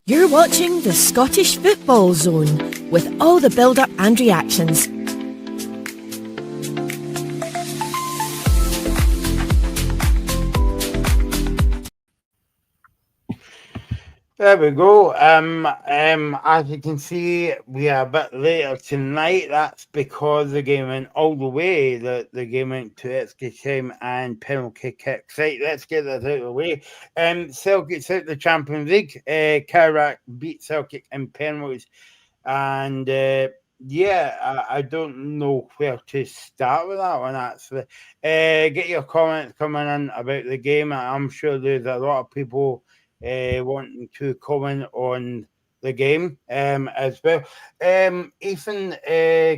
You're watching the Scottish Football Zone with all the build-up and reactions. There we go. As you can see, we are a bit later tonight. That's because the game went all the way. The game went to extra time and penalty kicks. Right, let's get this out of the way. Celtic's out the Champions League. Kairat beat Celtic in penalties. And I don't know where to start with that one, actually. Get your comments coming in about the game. I'm sure there's a lot of people wanting to comment on the game as well. Ethan,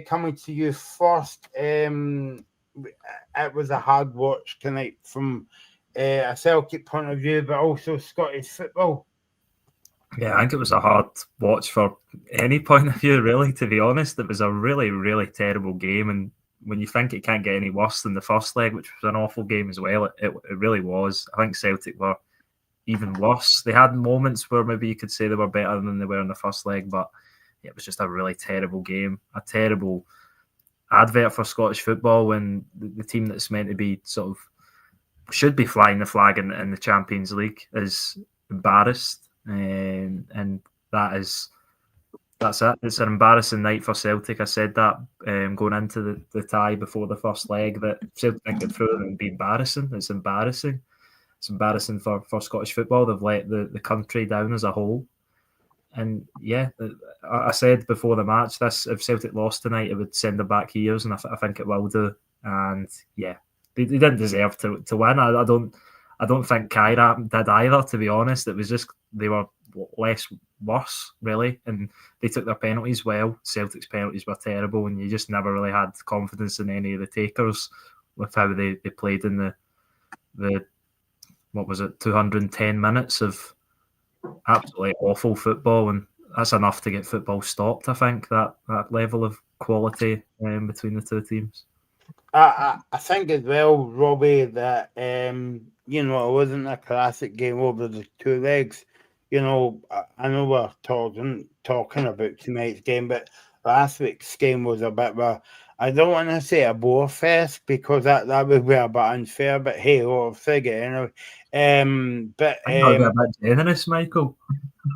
coming to you first. It was a hard watch tonight from a Celtic point of view, but also Scottish football. Yeah, I think it was a hard watch for any point of view, really, to be honest. It was a really, really terrible game. And when you think it can't get any worse than the first leg, which was an awful game as well, it really was. I think Celtic were even worse. They had moments where maybe you could say they were better than they were in the first leg, but it was just a really terrible game. A terrible advert for Scottish football when the team that's meant to be sort of should be flying the flag in the Champions League is embarrassed. And that's it. It's an embarrassing night for Celtic. I said that going into the tie before the first leg that Celtic get through it would be embarrassing. It's embarrassing. It's embarrassing for Scottish football. They've let the country down as a whole. And yeah, I said before the match, if Celtic lost tonight, it would send them back years, and I think it will do. And yeah, they didn't deserve to win. I don't think Kairat did either, to be honest. It was just they were worse, really, and they took their penalties well. Celtic's penalties were terrible, and you just never really had confidence in any of the takers with how they played in the what was it, 210 minutes of absolutely awful football, and that's enough to get football stopped, I think, that level of quality between the two teams. I think as well, Robbie, that it wasn't a classic game over the two legs. I know we're talking about tonight's game, but last week's game was a bit of a, I don't want to say a bore fest because that would be a bit unfair, but hey, I'll figure it anyway. But I think a bit generous, Michael.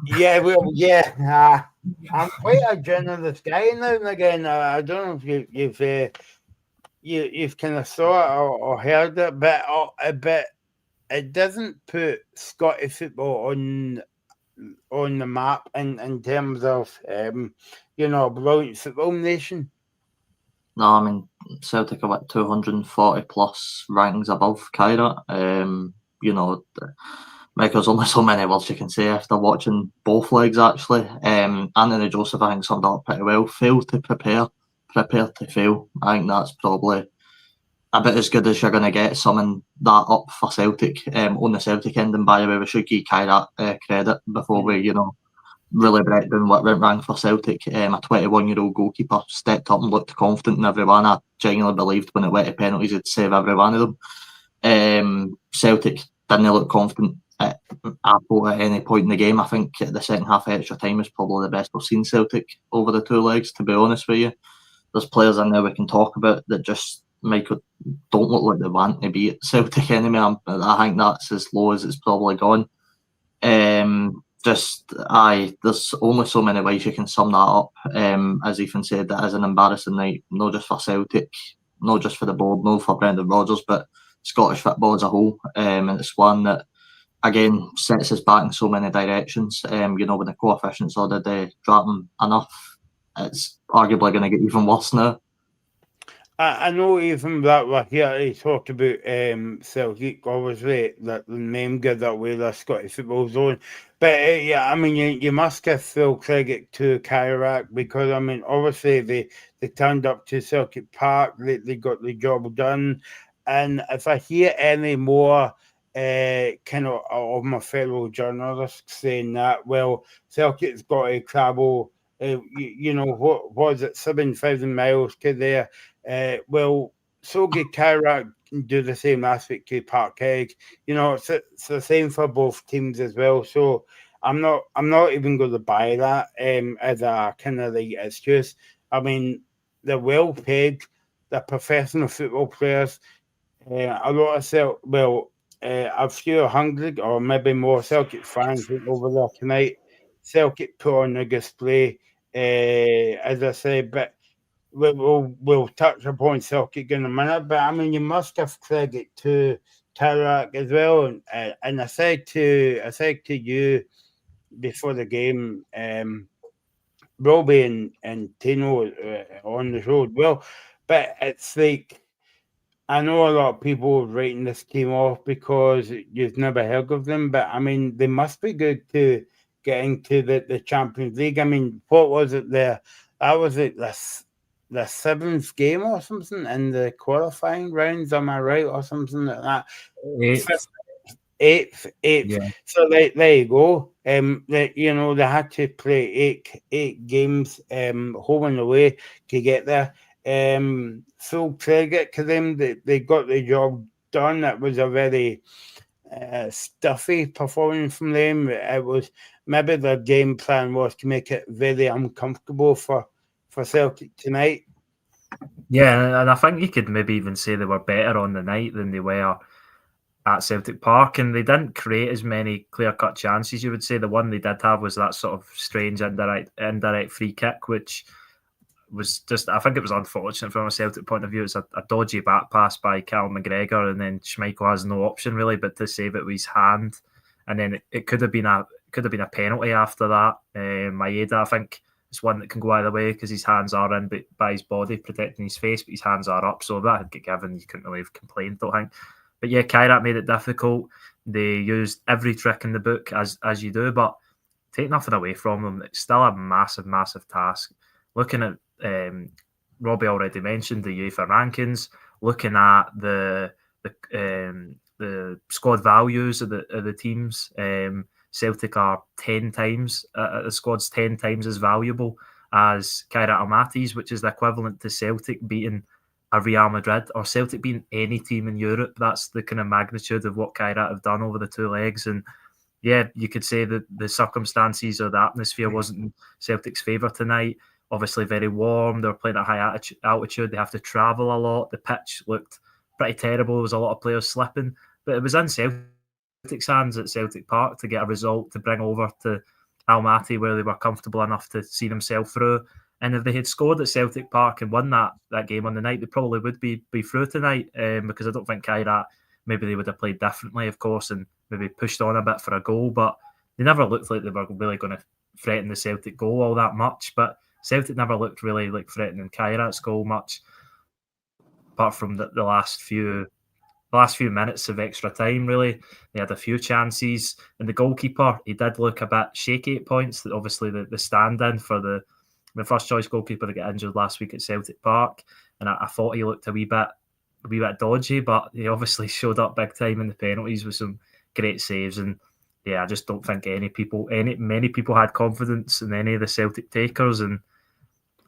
yeah, well, yeah, I'm quite a generous guy now and again. I don't know if you've kind of saw it or heard it, but it doesn't put Scottish football on the map in terms of a brilliant football nation. No, I mean Celtic are 240 plus ranks above Kairat. There's only so many words you can say after watching both legs. Actually, Anthony Joseph, I think, summed up pretty well. Fail to prepare to fail. I think that's probably a bit as good as you're going to get, summing that up for Celtic on the Celtic end. And by the way, we should give Kairat credit before we, really break down what went wrong for Celtic. A 21-year-old goalkeeper stepped up and looked confident in everyone. I genuinely believed when it went to penalties, he'd save every one of them. Celtic didn't look confident at any point in the game. I think the second half extra time is probably the best we've seen Celtic over the two legs, to be honest with you. There's players in there we can talk about that just don't look like they want to be at Celtic anymore. I think that's as low as it's probably gone. There's only so many ways you can sum that up. As Ethan said, that is an embarrassing night, not just for Celtic, not just for the board, not for Brendan Rodgers, but Scottish football as a whole. And it's one that, again, sets us back in so many directions. When the coefficients already dropping enough, it's arguably going to get even worse now. I know even that we're here to talk about Celtic, obviously, that the name gives away the Scottish Football Zone. But you must give full credit to Kairat because, obviously they turned up to Celtic Park, they got the job done. And if I hear any more kind of my fellow journalists saying that, well, Celtic's got to travel, what was it, 7,000 miles to there. Well, so did Kairat do the same last week to Parkhead. It's the same for both teams as well. So I'm not even going to buy that as a kind of like excuse. I mean, they're well paid. They're professional football players. A lot of a few hundred or maybe more Celtic fans went over there tonight. Celtic put on a display, as I say, but we'll touch upon Celtic in a minute. But I mean, you must give credit to Kairat as well, and I said to you before the game, Robbie and Tino on the road. Well, but it's like I know a lot of people writing this team off because you've never heard of them, but I mean they must be good to get into the Champions League. I mean, what was it there? That was it the seventh game or something in the qualifying rounds, am I right? Or something like that. Eighth. Eighth. Yeah. So there you go. They had to play eight games, home and away to get there. Full credit to them. They got the job done. It was a very stuffy performance from them. It was maybe their game plan was to make it very uncomfortable for Celtic tonight. Yeah, and I think you could maybe even say they were better on the night than they were at Celtic Park, and they didn't create as many clear-cut chances. You would say the one they did have was that sort of strange indirect free kick, which was just, I think it was unfortunate from a Celtic point of view. It's a dodgy back pass by Cal McGregor, and then Schmeichel has no option really but to save it with his hand, and then it could have been a penalty after that. Maeda, I think it's one that can go either way because his hands are in by his body protecting his face, but his hands are up, so that had get given. You couldn't really have complained, don't think. But yeah, Kairat made it difficult. They used every trick in the book as you do, but take nothing away from them. It's still a massive, massive task. Looking at Robbie already mentioned the UEFA rankings. Looking at the squad values of the teams, Celtic are 10 times the squad's 10 times as valuable as Kairat Almaty's, which is the equivalent to Celtic beating a Real Madrid or Celtic beating any team in Europe. That's the kind of magnitude of what Kairat have done over the two legs. And yeah, you could say that the circumstances or the atmosphere wasn't in Celtic's favour tonight. Obviously very warm. They were playing at high altitude. They have to travel a lot. The pitch looked pretty terrible. There was a lot of players slipping. But it was in Celtic's hands at Celtic Park to get a result to bring over to Almaty where they were comfortable enough to see themselves through. And if they had scored at Celtic Park and won that game on the night, they probably would be through tonight because I don't think Kairat, maybe they would have played differently, of course, and maybe pushed on a bit for a goal. But they never looked like they were really going to threaten the Celtic goal all that much. But Celtic never looked really like threatening Kairat's goal much, apart from the last few minutes of extra time, really. They had a few chances. And the goalkeeper, he did look a bit shaky at points. Obviously, the stand-in for the first-choice goalkeeper that got injured last week at Celtic Park. And I thought he looked a wee bit dodgy, but he obviously showed up big time in the penalties with some great saves. And yeah, I just don't think many people had confidence in any of the Celtic takers, and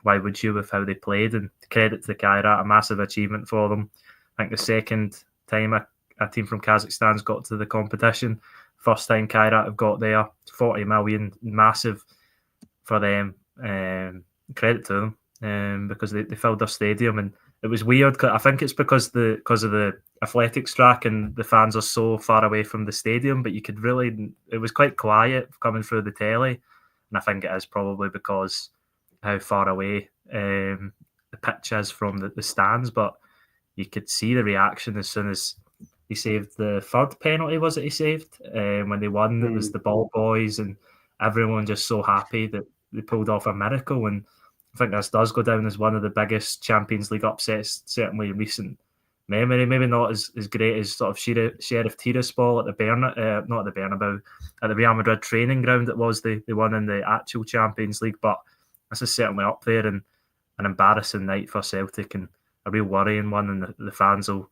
why would you with how they played? And credit to Kairat, a massive achievement for them. I think the second time a team from Kazakhstan's got to the competition, first time Kairat have got there, 40 million, massive for them. Credit to them because they filled their stadium, and it was weird. I think it's because of the athletics track and the fans are so far away from the stadium, but it was quite quiet coming through the telly, and I think it is probably because how far away the pitch is from the stands, but you could see the reaction as soon as he saved the third penalty. Was it he saved when they won? It was the ball boys and everyone just so happy that they pulled off a miracle. And I think this does go down as one of the biggest Champions League upsets, certainly in recent memory. Maybe not as great as sort of Sheriff Tiraspol at the not at the Bernabeu, at the Real Madrid training ground. It was they won in the actual Champions League, but this is certainly up there, and an embarrassing night for Celtic and a real worrying one. And the fans will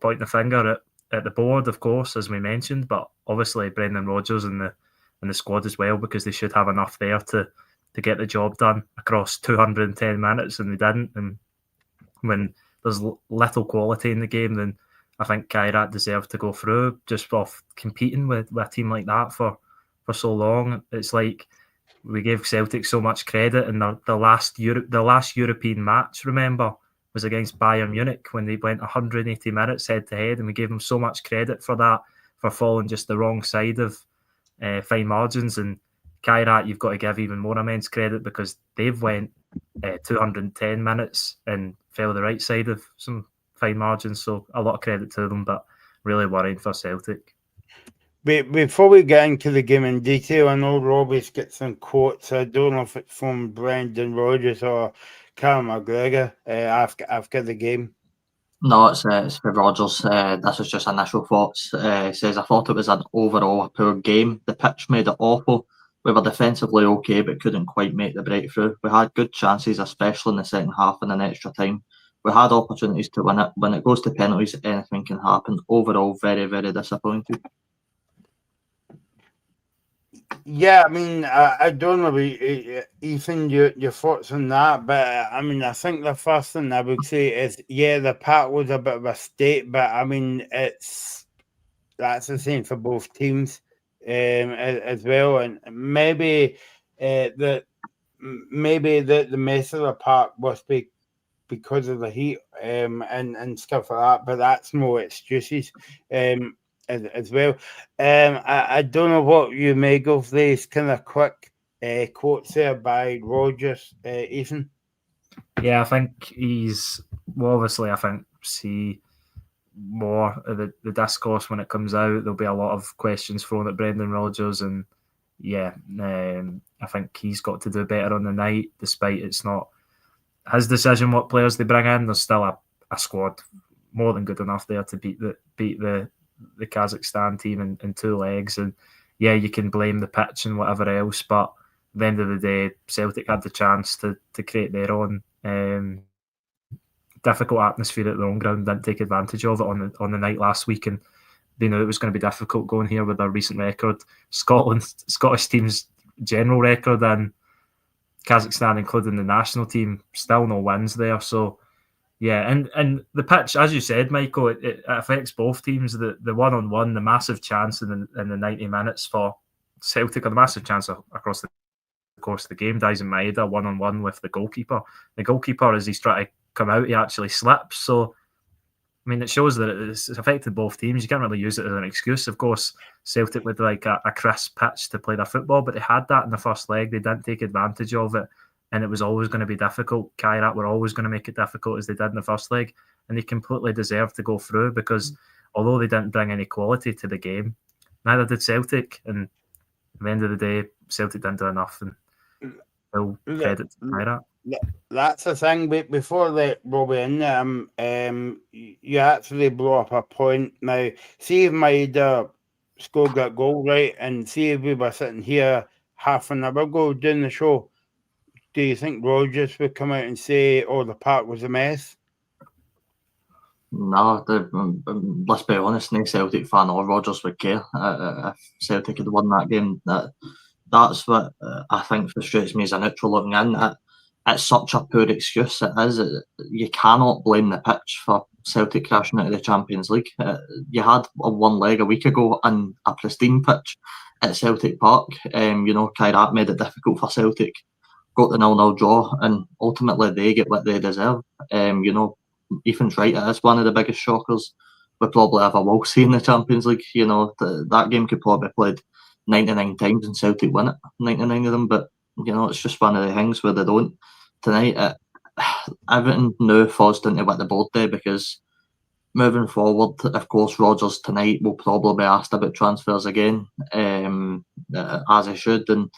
point the finger at the board, of course, as we mentioned, but obviously Brendan Rodgers and the squad as well, because they should have enough there to get the job done across 210 minutes, and they didn't. And when there's little quality in the game, then I think Kairat deserved to go through just off competing with a team like that for for so long. It's like we gave Celtic so much credit, and the last European match, remember, was against Bayern Munich when they went 180 minutes head to head, and we gave them so much credit for that, for falling just the wrong side of fine margins. And Kairat, you've got to give even more immense credit, because they've went 210 minutes and fell the right side of some fine margins. So a lot of credit to them, but really worrying for Celtic. Before we get into the game in detail, I know Robbie's got some quotes. I don't know if it's from Brendan Rodgers or Callum McGregor. I've got the game. No, it's for Rodgers. This is just initial thoughts. He says, I thought it was an overall poor game. The pitch made it awful. We were defensively okay, but couldn't quite make the breakthrough. We had good chances, especially in the second half and in extra time. We had opportunities to win it. When it goes to penalties, anything can happen. Overall, very, very disappointed. Yeah, I mean, I don't know, Ethan, your thoughts on that, but I mean, I think the first thing I would say is, yeah, the park was a bit of a state, but I mean, that's the same for both teams as well, and maybe the mess of the park was because of the heat and stuff like that, but that's more excuses. As well. I don't know what you make of these kind of quick quotes there by Rodgers, Ethan. Yeah, I think obviously, I think see more of the discourse when it comes out. There'll be a lot of questions thrown at Brendan Rodgers, and yeah, I think he's got to do better on the night, despite it's not his decision what players they bring in. There's still a squad more than good enough there to beat the Kazakhstan team in 2 legs. And yeah, you can blame the pitch and whatever else, but at the end of the day, Celtic had the chance to create their own difficult atmosphere at their own ground, didn't take advantage of it on the night last week, and they knew it was going to be difficult going here with their recent record, Scottish team's general record, and Kazakhstan, including the national team, still no wins there. So yeah, and the pitch, as you said, Michael, it affects both teams. The 1-on-1, the massive chance in the 90 minutes for Celtic, or the massive chance across the course of the game. Daisen Maeda 1-on-1 with the goalkeeper. The goalkeeper, as he's trying to come out, he actually slips. So, I mean, it shows that it's affected both teams. You can't really use it as an excuse. Of course, Celtic would like a crisp pitch to play their football, but they had that in the first leg. They didn't take advantage of it, and it was always going to be difficult. Kairat were always going to make it difficult, as they did in the first leg, and they completely deserved to go through, because although they didn't bring any quality to the game, neither did Celtic, and at the end of the day, Celtic didn't do enough, and still credit to Kairat. That's the thing. Before let Robbie in, you actually blow up a point. Now, see if Maeda scored that goal, right, and see if we were sitting here half an hour ago doing the show, do you think Rodgers would come out and say, "Oh, the park was a mess"? No, let's be honest, no Celtic fan or Rodgers would care if Celtic had won that game. That's what I think frustrates me as a neutral looking in. It's such a poor excuse. It is. You cannot blame the pitch for Celtic crashing out of the Champions League. You had one leg a week ago on a pristine pitch at Celtic Park. Kairat made it difficult for Celtic, got the 0-0 draw, and ultimately they get what they deserve. Ethan's right, it is one of the biggest shockers we probably ever will see in the Champions League. That game could probably be played 99 times and Celtic win it, 99 of them, but it's just one of the things where they don't. Tonight, everything now falls into what the board do, because moving forward, of course, Rodgers tonight will probably be asked about transfers again, as he should, and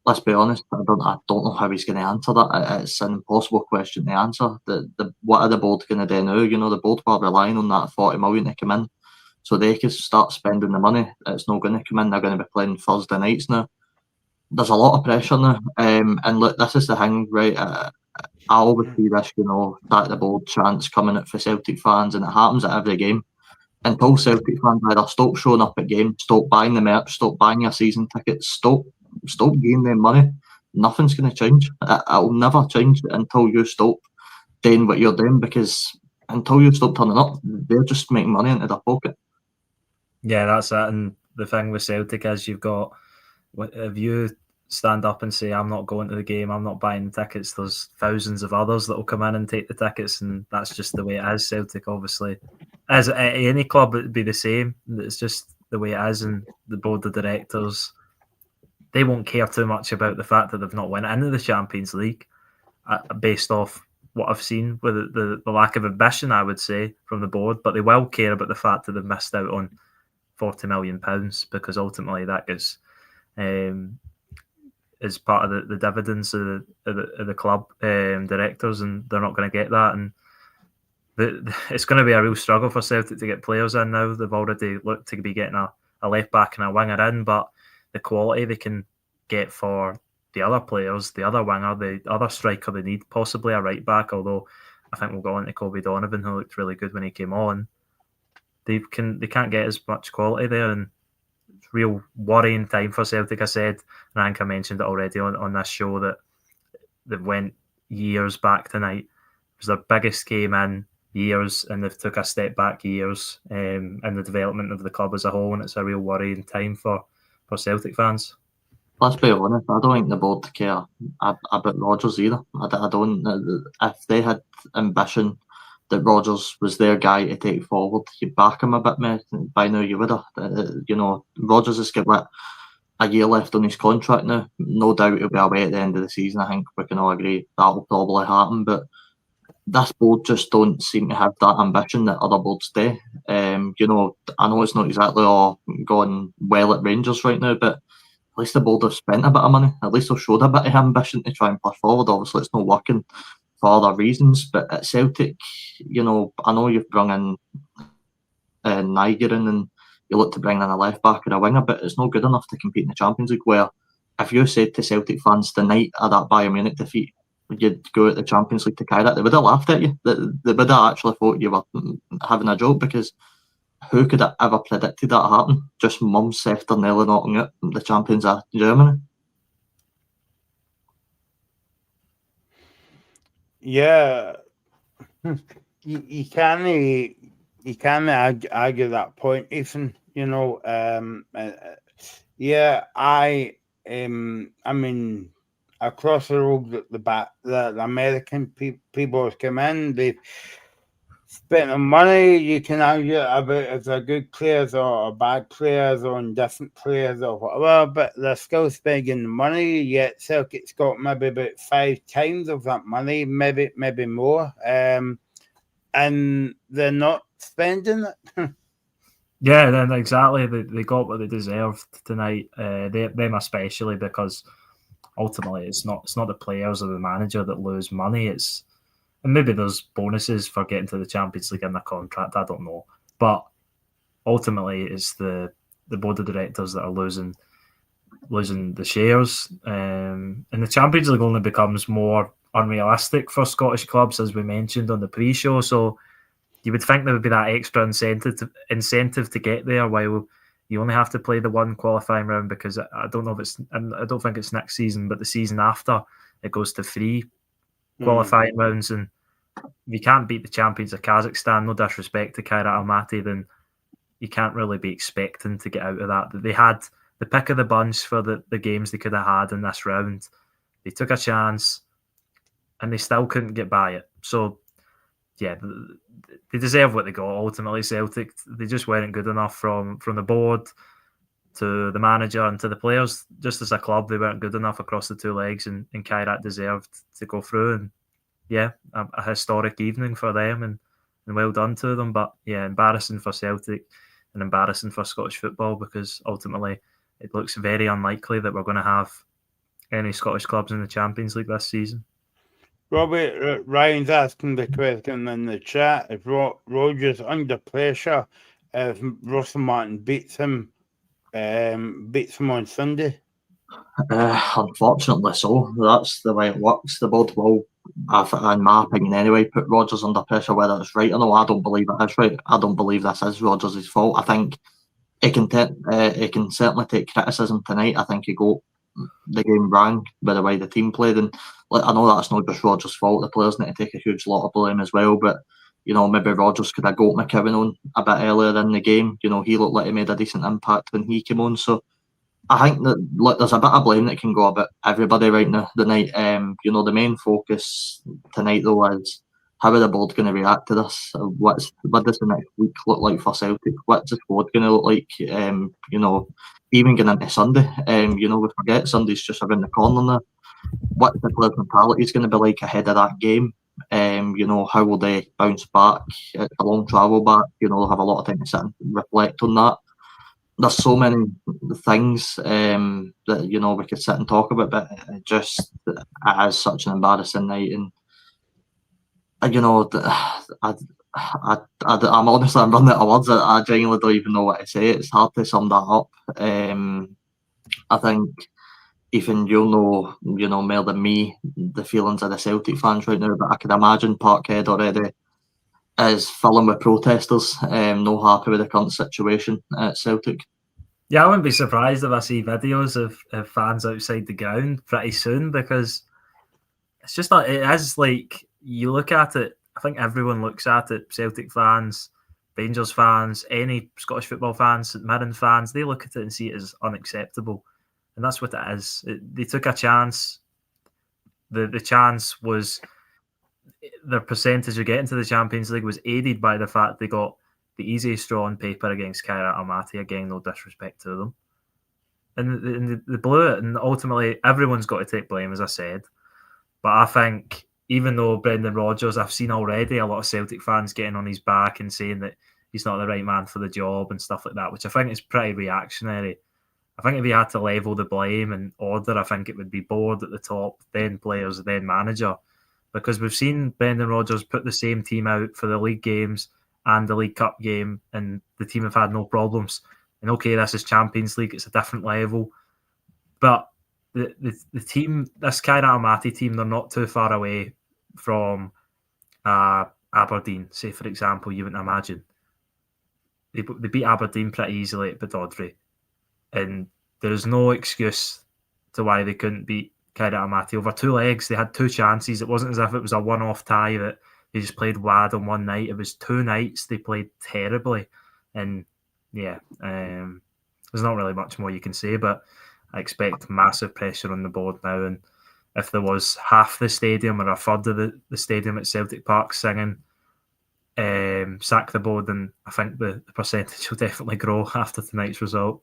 let's be honest, I don't know how he's going to answer that. It's an impossible question to answer. What are the board going to do now? The board are relying on that 40 million to come in, so they can start spending the money. It's not going to come in. They're going to be playing Thursday nights now. There's a lot of pressure now, and look, this is the thing, right? I always see this, back the board chants coming out for Celtic fans, and it happens at every game. Until Celtic fans either stop showing up at games, stop buying the merch, stop buying your season tickets, stop giving them money, nothing's going to change. It'll never change until you stop doing what you're doing, because until you stop turning up, they're just making money into their pocket. Yeah, that's it. And the thing with Celtic is you've got if you stand up and say, I'm not going to the game, I'm not buying the tickets, there's thousands of others that will come in and take the tickets, and that's just the way it is. Celtic, obviously, as at any club, it'd be the same. It's just the way it is, and the board of directors, they won't care too much about the fact that they've not went into the Champions League, based off what I've seen with the lack of ambition, I would say, from the board, but they will care about the fact that they've missed out on £40 million, because ultimately that is part of the dividends of the club directors, and they're not going to get that. And it's going to be a real struggle for Celtic to get players in now. They've already looked to be getting a left back and a winger in, but the quality they can get for the other players, the other winger, the other striker they need, possibly a right back, although I think we'll go on to Kobe Donovan, who looked really good when he came on. They can't get as much quality there, and it's real worrying time for Celtic. I said, and I think I mentioned it already on this show, that they've went years back tonight. It was their biggest game in years, and they've took a step back years in the development of the club as a whole, and it's a real worrying time for Celtic fans. Let's be honest, I don't think the board care about Rodgers either. I don't. If they had ambition that Rodgers was their guy to take forward, you'd back him a bit more. By now you would have. Rodgers has got a year left on his contract now. No doubt he'll be away at the end of the season. I think we can all agree that will probably happen. But this board just don't seem to have that ambition that other boards do. I know it's not exactly all going well at Rangers right now, but at least the board have spent a bit of money. At least they've showed a bit of ambition to try and push forward. Obviously, it's not working for other reasons. But at Celtic, I know you've brought in Niger and you look to bring in a left back or a winger, but it's not good enough to compete in the Champions League. Where if you said to Celtic fans the night of that Bayern Munich defeat, you'd go at the Champions League to Kairat, they would have laughed at you. They would have actually thought you were having a joke, because who could have ever predicted that happen just months after nearly knocking out the champions of Germany? Yeah, you can't argue that point, Ethan. I mean, across the road at the back, the American people have come in. They've spent the money. You can argue about if they're good players or bad players or indifferent players or whatever, but they're still spending the money. Yet Celtic's got maybe about 5 times of that money, maybe more, and they're not spending it. Yeah, then exactly. They got what they deserved tonight. Them especially, because ultimately it's not the players or the manager that lose money. And maybe there's bonuses for getting to the Champions League in their contract. I don't know, but ultimately it's the board of directors that are losing the shares. And the Champions League only becomes more unrealistic for Scottish clubs, as we mentioned on the pre-show. So you would think there would be that extra incentive to get there, while you only have to play the one qualifying round, because I don't think it's next season, but the season after it goes to 3 qualifying rounds. And if you can't beat the champions of Kazakhstan, no disrespect to Kairat Almaty, then you can't really be expecting to get out of that. They had the pick of the bunch for the games they could have had in this round. They took a chance and they still couldn't get by it. So yeah, they deserve what they got. Ultimately, Celtic, they just weren't good enough from the board to the manager and to the players. Just as a club, they weren't good enough across the 2 legs, and Kairat deserved to go through. And yeah, a historic evening for them, and well done to them. But yeah, embarrassing for Celtic and embarrassing for Scottish football, because ultimately it looks very unlikely that we're going to have any Scottish clubs in the Champions League this season. Robert Ryan's asking the question in the chat: if Rodgers under pressure, if Russell Martin beats him on Sunday? Unfortunately so. That's the way it works. The board will, in my opinion anyway, put Rodgers under pressure, whether it's right or no. I don't believe it is right. I don't believe this is Rodgers' fault. I think he can certainly take criticism tonight. I think he got the game wrong by the way the team played, and I know that's not just Rodgers' fault. The players need to take a huge lot of blame as well, but maybe Rodgers could have got McKeown on a bit earlier in the game. He looked like he made a decent impact when he came on. So I think that there's a bit of blame that can go about everybody right now. The night, the main focus tonight though is how are the board going to react to this? What does the next week look like for Celtic? What's the squad going to look like? Even getting into Sunday, we forget Sunday's just around the corner now. What's the players' mentality is going to be like ahead of that game? How will they bounce back? It's a long travel back. They'll have a lot of time to sit and reflect on that. There's so many things that we could sit and talk about, but it is such an embarrassing night, and I'm honestly I'm running out of words. I genuinely don't even know what to say. It's hard to sum that up. I think even you'll know more than me the feelings of the Celtic fans right now, but I can imagine Parkhead already is filling with protesters, no happy with the current situation at Celtic. Yeah, I wouldn't be surprised if I see videos of fans outside the ground pretty soon, because it's just like, it is like, you look at it, I think everyone looks at it, Celtic fans, Rangers fans, any Scottish football fans, St Mirren fans, they look at it and see it as unacceptable. And that's what it is. They took a chance. The chance was, their percentage of getting to the Champions League was aided by the fact they got the easiest draw on paper against Kairat Almaty. Again, no disrespect to them. And they blew it. And ultimately, everyone's got to take blame, as I said. But I think, even though Brendan Rodgers, I've seen already a lot of Celtic fans getting on his back and saying that he's not the right man for the job and stuff like that, which I think is pretty reactionary. I think if he had to level the blame and order, I think it would be board at the top, then players, then manager. Because we've seen Brendan Rodgers put the same team out for the league games and the League Cup game, and the team have had no problems. And okay, this is Champions League, it's a different level. But the team, this Kairat Almaty team, they're not too far away from Aberdeen, say, for example, you wouldn't imagine. They beat Aberdeen pretty easily at Badodry. And there is no excuse to why they couldn't beat Kairat Almaty over 2 legs. They had 2 chances. It wasn't as if it was a one-off tie that they just played wad on one night. It was 2 nights they played terribly. And yeah, there's not really much more you can say, but I expect massive pressure on the board now. And if there was half the stadium or a third of the stadium at Celtic Park singing sack the board, then I think the percentage will definitely grow after tonight's result.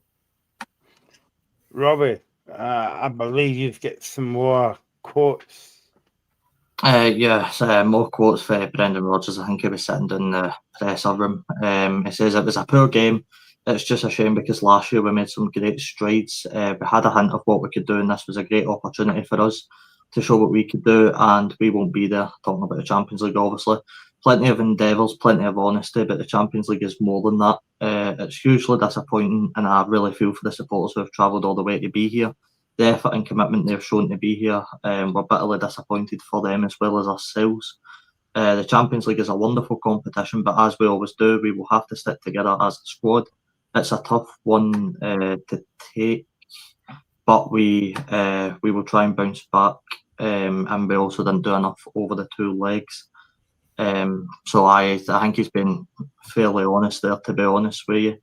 Robbie, I believe you've got some more quotes. More quotes for Brendan Rodgers. I think he was sitting in the presser room. He says it was a poor game. It's just a shame because last year we made some great strides. We had a hint of what we could do, and this was a great opportunity for us to show what we could do, and we won't be there. Talking about the Champions League, obviously. Plenty of endeavours, plenty of honesty, but the Champions League is more than that. It's hugely disappointing, and I really feel for the supporters who have travelled all the way to be here. The effort and commitment they've shown to be here, we're bitterly disappointed for them as well as ourselves. The Champions League is a wonderful competition, but as we always do, we will have to stick together as a squad. It's a tough one to take, but we will try and bounce back, and we also didn't do enough over the 2 legs. So I think he's been fairly honest there, to be honest with you.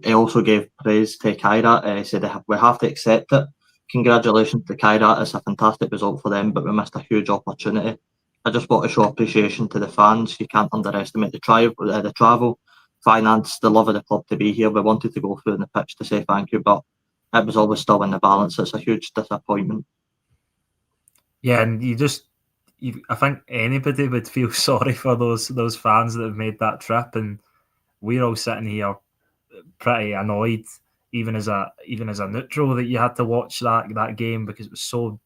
He also gave praise to Kairat. He said we have to accept it. Congratulations to Kairat. It's a fantastic result for them, but we missed a huge opportunity. I just want to show appreciation to the fans. You can't underestimate the travel, finance, the love of the club to be here. We wanted to go through on the pitch to say thank you, but it was always still in the balance. It's a huge disappointment. Yeah, and I think anybody would feel sorry for those fans that have made that trip, and we're all sitting here pretty annoyed, even as a neutral, that you had to watch that game because it was so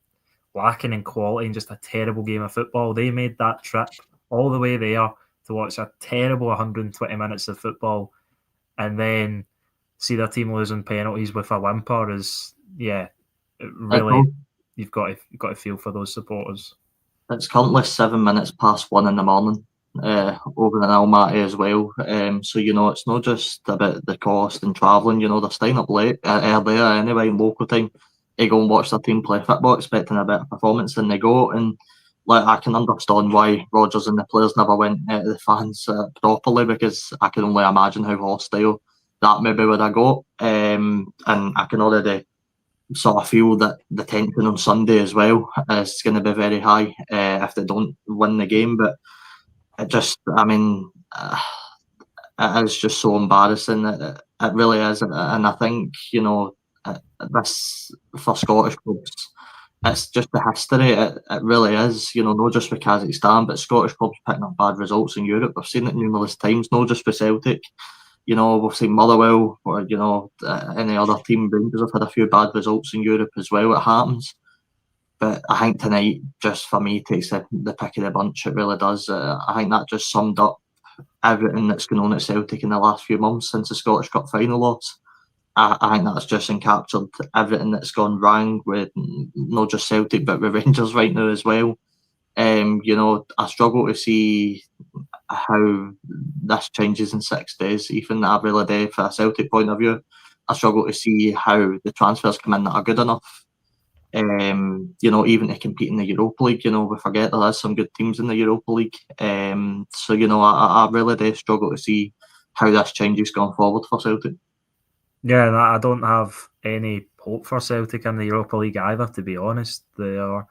lacking in quality and just a terrible game of football. They made that trip all the way there to watch a terrible 120 minutes of football, and then see their team losing penalties with a whimper is, yeah, really, you've got to feel for those supporters. It's currently 7 minutes past 1 in the morning over in Almaty as well. So, it's not just about the cost and travelling. They're staying up late earlier anyway in local time. They go and watch their team play football, expecting a better performance, and they go. And I can understand why Rodgers and the players never went to the fans properly, because I can only imagine how hostile that maybe would have got. And I can already sort of feel that the tension on Sunday as well is going to be very high if they don't win the game. But it just, I mean, it is just so embarrassing. It really is. And I think, you know, this for Scottish clubs, it's just the history. It really is. You know, not just with Kazakhstan, but Scottish clubs picking up bad results in Europe. We've seen it numerous times, not just with Celtic. You know, we've seen Motherwell or, you know, any other team. Rangers have had a few bad results in Europe as well. It happens. But I think tonight, just for me, takes the pick of the bunch. It really does. I think that just summed up everything that's going on at Celtic in the last few months since the Scottish Cup final loss. I think that's just encapsulated everything that's gone wrong with not just Celtic but with Rangers right now as well. You know, I struggle to see how this changes in 6 days. Even I really do, from a Celtic point of view, I struggle to see how the transfers come in that are good enough. You know, even to compete in the Europa League. You know, we forget there is some good teams in the Europa League. So, you know, I really do struggle to see how this changes going forward for Celtic. Yeah, and I don't have any hope for Celtic in the Europa League either, to be honest. They are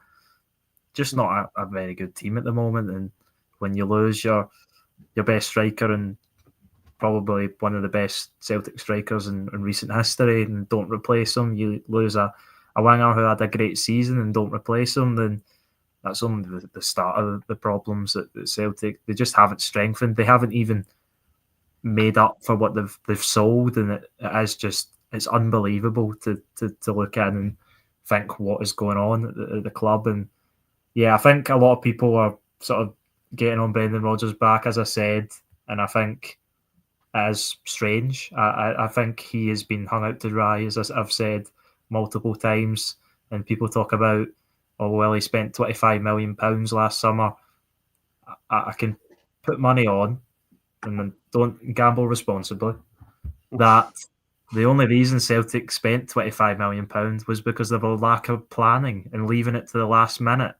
just not a very good team at the moment. And when you lose your best striker and probably one of the best Celtic strikers in recent history and don't replace him, you lose a winger who had a great season and don't replace him, then that's only the start of the problems at Celtic. They just haven't strengthened. They haven't even made up for what they've sold, and it is just, it's unbelievable to look at and think what is going on at the club. And yeah, I think a lot of people are sort of getting on Brendan Rodgers back, as I said, and I think it is strange. I think he has been hung out to dry, as I've said multiple times, and people talk about, oh well, he spent £25 million last summer. I can put money on, and then don't gamble responsibly, that the only reason Celtic spent £25 million was because of a lack of planning and leaving it to the last minute,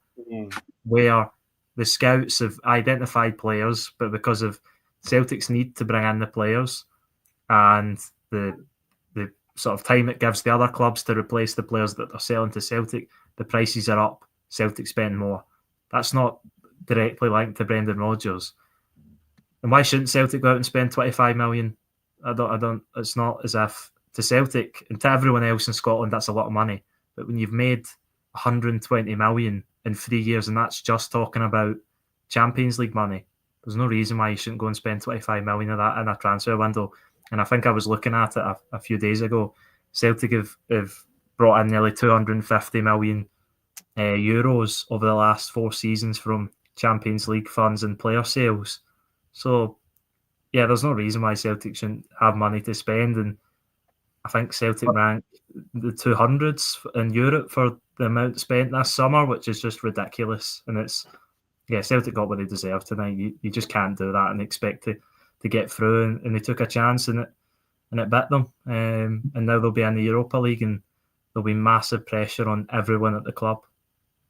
where the scouts have identified players, but because of Celtic's need to bring in the players and the sort of time it gives the other clubs to replace the players that they're selling to Celtic, the prices are up, Celtic spend more. That's not directly linked to Brendan Rodgers. And why shouldn't Celtic go out and spend 25 million? I don't. It's not as if to Celtic and to everyone else in Scotland that's a lot of money. But when you've made 120 million in 3 years, and that's just talking about Champions League money, there's no reason why you shouldn't go and spend 25 million of that in a transfer window. And I think I was looking at it a few days ago. Celtic have brought in nearly 250 million euros over the last 4 seasons from Champions League funds and player sales. So, yeah, there's no reason why Celtic shouldn't have money to spend. And I think Celtic ranked the 200s in Europe for the amount spent this summer, which is just ridiculous. And it's, yeah, Celtic got what they deserved tonight. You just can't do that and expect to get through. And they took a chance and it bit them. And now they'll be in the Europa League and there'll be massive pressure on everyone at the club.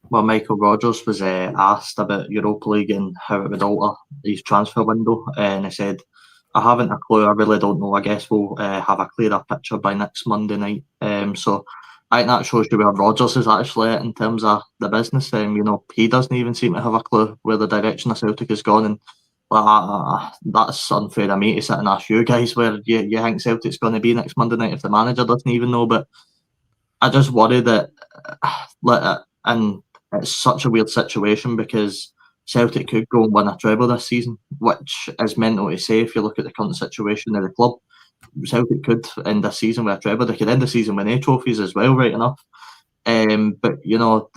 Well, Michael Rodgers was asked about Europa League and how it would alter his transfer window, and he said, I haven't a clue, I really don't know. I guess we'll have a clearer picture by next Monday night. So I think that shows you where Rodgers is actually at in terms of the business. You know, he doesn't even seem to have a clue where the direction of Celtic has gone, and that's unfair of me to sit and ask you guys where you think Celtic's going to be next Monday night if the manager doesn't even know. But I just worry that and it's such a weird situation because Celtic could go and win a treble this season, which is mental to say if you look at the current situation of the club. Celtic could end this season with a treble. They could end the season with 8 trophies as well, right enough. But, you know,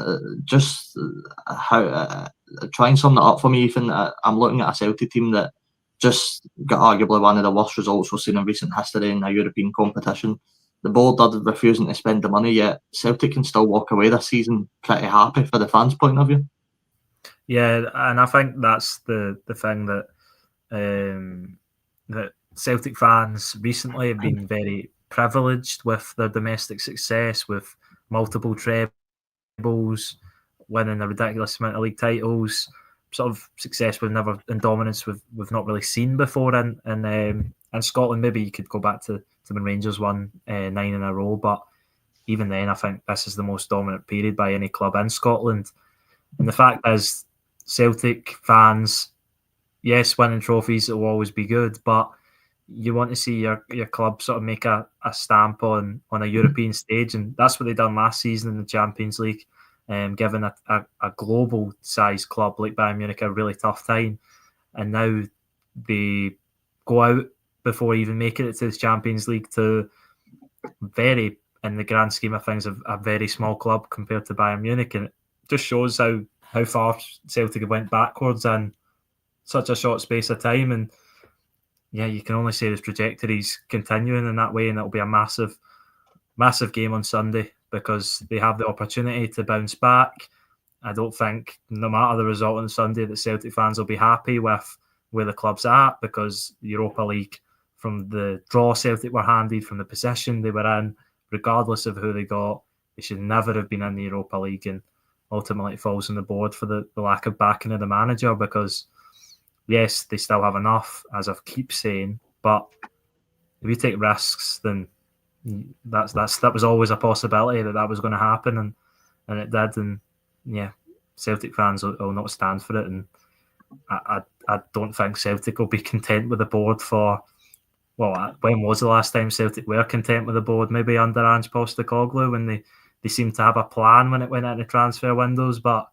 just how try and sum that up for me, Ethan. I'm looking at a Celtic team that just got arguably one of the worst results we've seen in recent history in a European competition. The board are refusing to spend the money, yet Celtic can still walk away this season pretty happy for the fans' point of view. Yeah, and I think that's the thing that that Celtic fans recently have been very privileged with their domestic success, with multiple trebles, winning a ridiculous amount of league titles, sort of success we've never, and dominance we've not really seen before in in Scotland, maybe you could go back to when Rangers won 9 in a row, but even then, I think this is the most dominant period by any club in Scotland. And the fact is, Celtic fans, yes, winning trophies will always be good, but you want to see your club sort of make a stamp on a European stage, and that's what they done last season in the Champions League, giving a global sized club like Bayern Munich a really tough time. And now they go out before even making it to the Champions League to very, in the grand scheme of things, a very small club compared to Bayern Munich, and it just shows how far Celtic have went backwards in such a short space of time. And yeah, you can only say the trajectory's continuing in that way, and it'll be a massive game on Sunday because they have the opportunity to bounce back. I don't think, no matter the result on Sunday, that Celtic fans will be happy with where the club's at, because the Europa League, from the draw Celtic were handed, from the position they were in, regardless of who they got, they should never have been in the Europa League, and ultimately it falls on the board for the lack of backing of the manager, because yes, they still have enough, as I keep saying, but if you take risks, then that was always a possibility that was going to happen, and it did. And yeah, Celtic fans will not stand for it, and I don't think Celtic will be content with the board for, well, when was the last time Celtic were content with the board? Maybe under Ange Postecoglou, when they seemed to have a plan when it went into transfer windows, but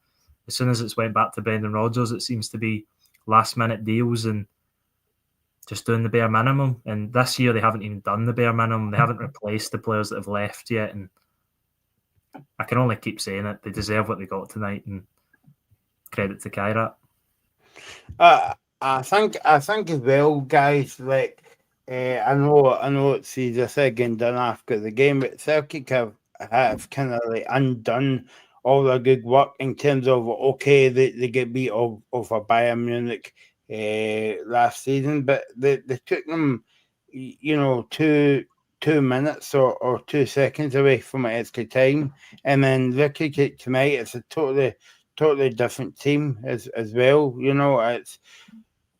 as soon as it's went back to Brendan Rodgers, it seems to be last minute deals and just doing the bare minimum. And this year they haven't even done the bare minimum. They haven't replaced the players that have left yet, and I can only keep saying it. They deserve what they got tonight, and credit to Kairat. I think as well, guys. Like, I know it's easier said than done after the game, but Celtic have kind of like undone all their good work in terms of, okay, they get beat of a Bayern Munich last season, but they took them, 2 minutes or 2 seconds away from extra time, and then look at it tonight. It's a totally different team as well.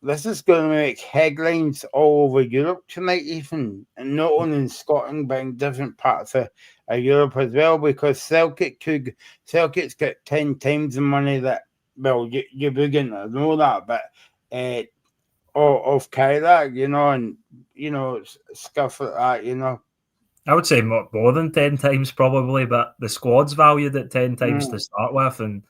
This is going to make headlines all over Europe tonight, even, and not only in Scotland but in different parts of Europe as well, because Celtic's got 10 times the money that, well, you're beginning to know that, but of Kairat, and stuff like that. I would say more than 10 times probably, but the squad's valued at 10 times to start with,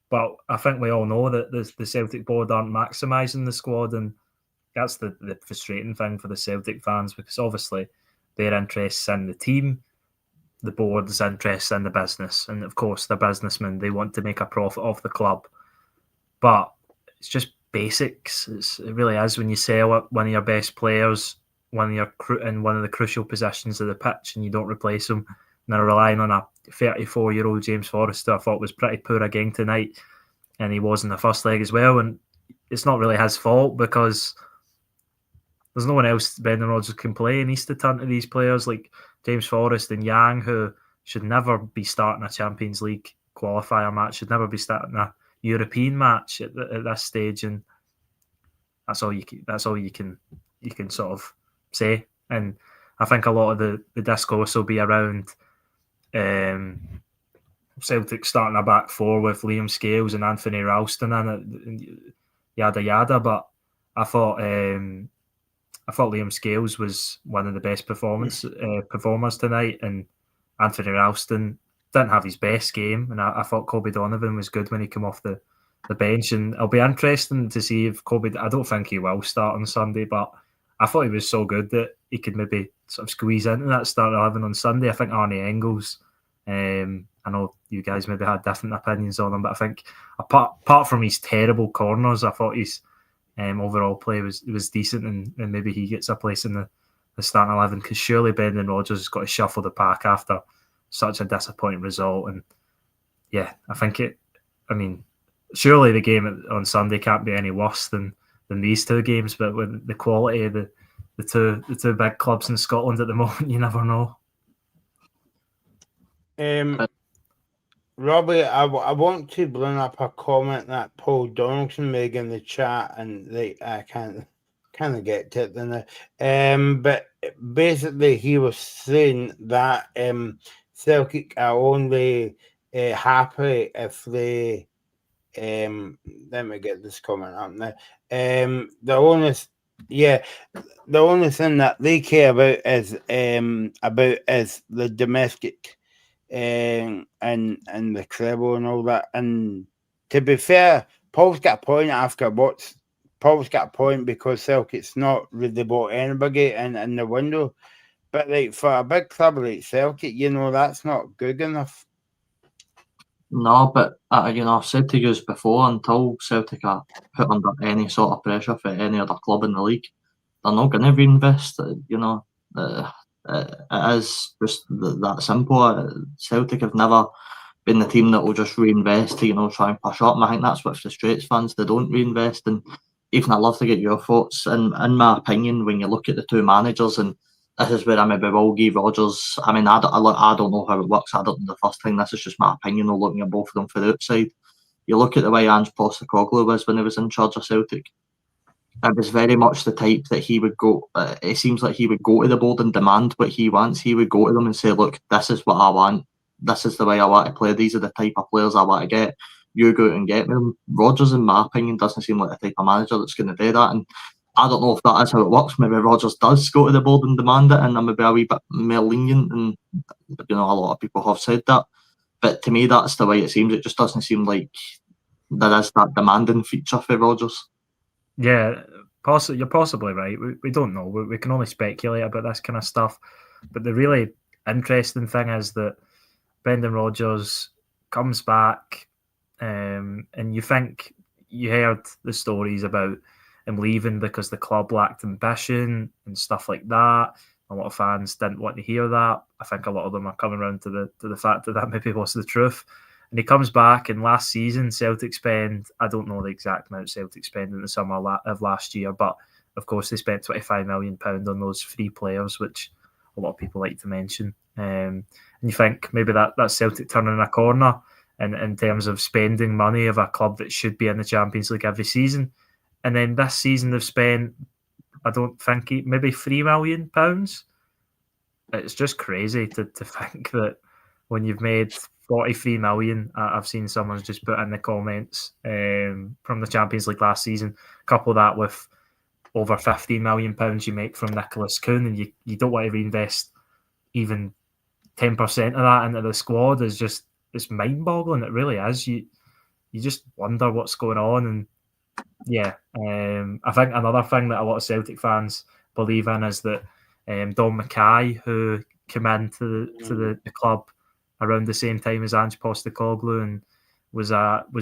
but I think we all know that the Celtic board aren't maximising the squad, and that's the frustrating thing for the Celtic fans, because obviously their interests in the team, the board's interests in the business, and of course they're businessmen, they want to make a profit off the club. But it's just basics. It really is. When you sell one of your best players, in one of the crucial positions of the pitch, and you don't replace them, and they're relying on a 34-year-old James Forrest, who I thought was pretty poor again tonight, and he was in the first leg as well. And it's not really his fault, because there's no one else Brendan Rodgers can play. He needs to turn to these players like James Forrest and Yang, who should never be starting a Champions League qualifier match, should never be starting a European match at this stage, and that's all you can sort of say. And I think a lot of the discourse will be around Celtic starting a back four with Liam Scales and Anthony Ralston in it, and yada yada. But I thought Liam Scales was one of the best performers tonight, and Anthony Ralston didn't have his best game, and I thought Kobe Donovan was good when he came off the bench. And it'll be interesting to see if Kobe, I don't think he will start on Sunday, but I thought he was so good that he could maybe sort of squeeze into that start 11 on Sunday. I think Arnie Engels, I know you guys maybe had different opinions on him, but I think apart from his terrible corners, I thought his overall play was decent, and maybe he gets a place in the starting 11, because surely Brendan Rodgers has got to shuffle the pack after such a disappointing result. And yeah, I think surely the game on Sunday can't be any worse than these two games, but with the quality of the two big clubs in Scotland at the moment, you never know. Robbie, I want to bring up a comment that Paul Donaldson made in the chat, and I can't kind of get to it, then. But basically, he was saying that Celtic are only happy if they. Let me get this comment up now. The only thing that they care about is the domestic, and the treble and all that. And to be fair, Paul's got a point Paul's got a point, because Celtic's not really bought anybody in the window. But like, for a big club like Celtic, that's not good enough. No, but I've said to you before, until Celtic are put under any sort of pressure for any other club in the league, they're not going to reinvest. It is just that simple. Celtic have never been the team that will just reinvest to try and push up. And I think that's what frustrates fans. They don't reinvest. And even I'd love to get your thoughts. And in my opinion, when you look at the two managers, and this is where I maybe will give Rodgers. I mean, I don't know how it works. I don't know the first thing. This is just my opinion. Though, looking at both of them from the outside, you look at the way Ange Postecoglou was when he was in charge of Celtic. It was very much the type that he would go. It seems like he would go to the board and demand what he wants. He would go to them and say, "Look, this is what I want. This is the way I want to play. These are the type of players I want to get. You go out and get them." Rodgers, in my opinion, doesn't seem like the type of manager that's going to do that. And I don't know if that is how it works. Maybe Rodgers does go to the board and demand it, and I'm maybe a wee bit more lenient. And a lot of people have said that. But to me, that's the way it seems. It just doesn't seem like there is that demanding feature for Rodgers. Yeah, you're possibly right. We don't know. We can only speculate about this kind of stuff. But the really interesting thing is that Brendan Rodgers comes back, and you heard the stories about him leaving because the club lacked ambition and stuff like that. A lot of fans didn't want to hear that. I think a lot of them are coming around to the fact that maybe was the truth. And he comes back, and last season Celtic spend, I don't know the exact amount Celtic spent in the summer of last year, but of course they spent £25 million on those three players, which a lot of people like to mention. And you think maybe that's Celtic turning a corner in terms of spending money of a club that should be in the Champions League every season. And then this season they've spent, I don't think, maybe £3 million. It's just crazy to think that when you've made 43 million, I've seen someone's just put in the comments from the Champions League last season, couple that with over £15 million you make from Nicholas Kuhn, and you don't want to reinvest even 10% of that into the squad. It's mind-boggling. It really is. You just wonder what's going on. And yeah, I think another thing that a lot of Celtic fans believe in is that Don Mackay, who came into the club around the same time as Ange Postecoglou and was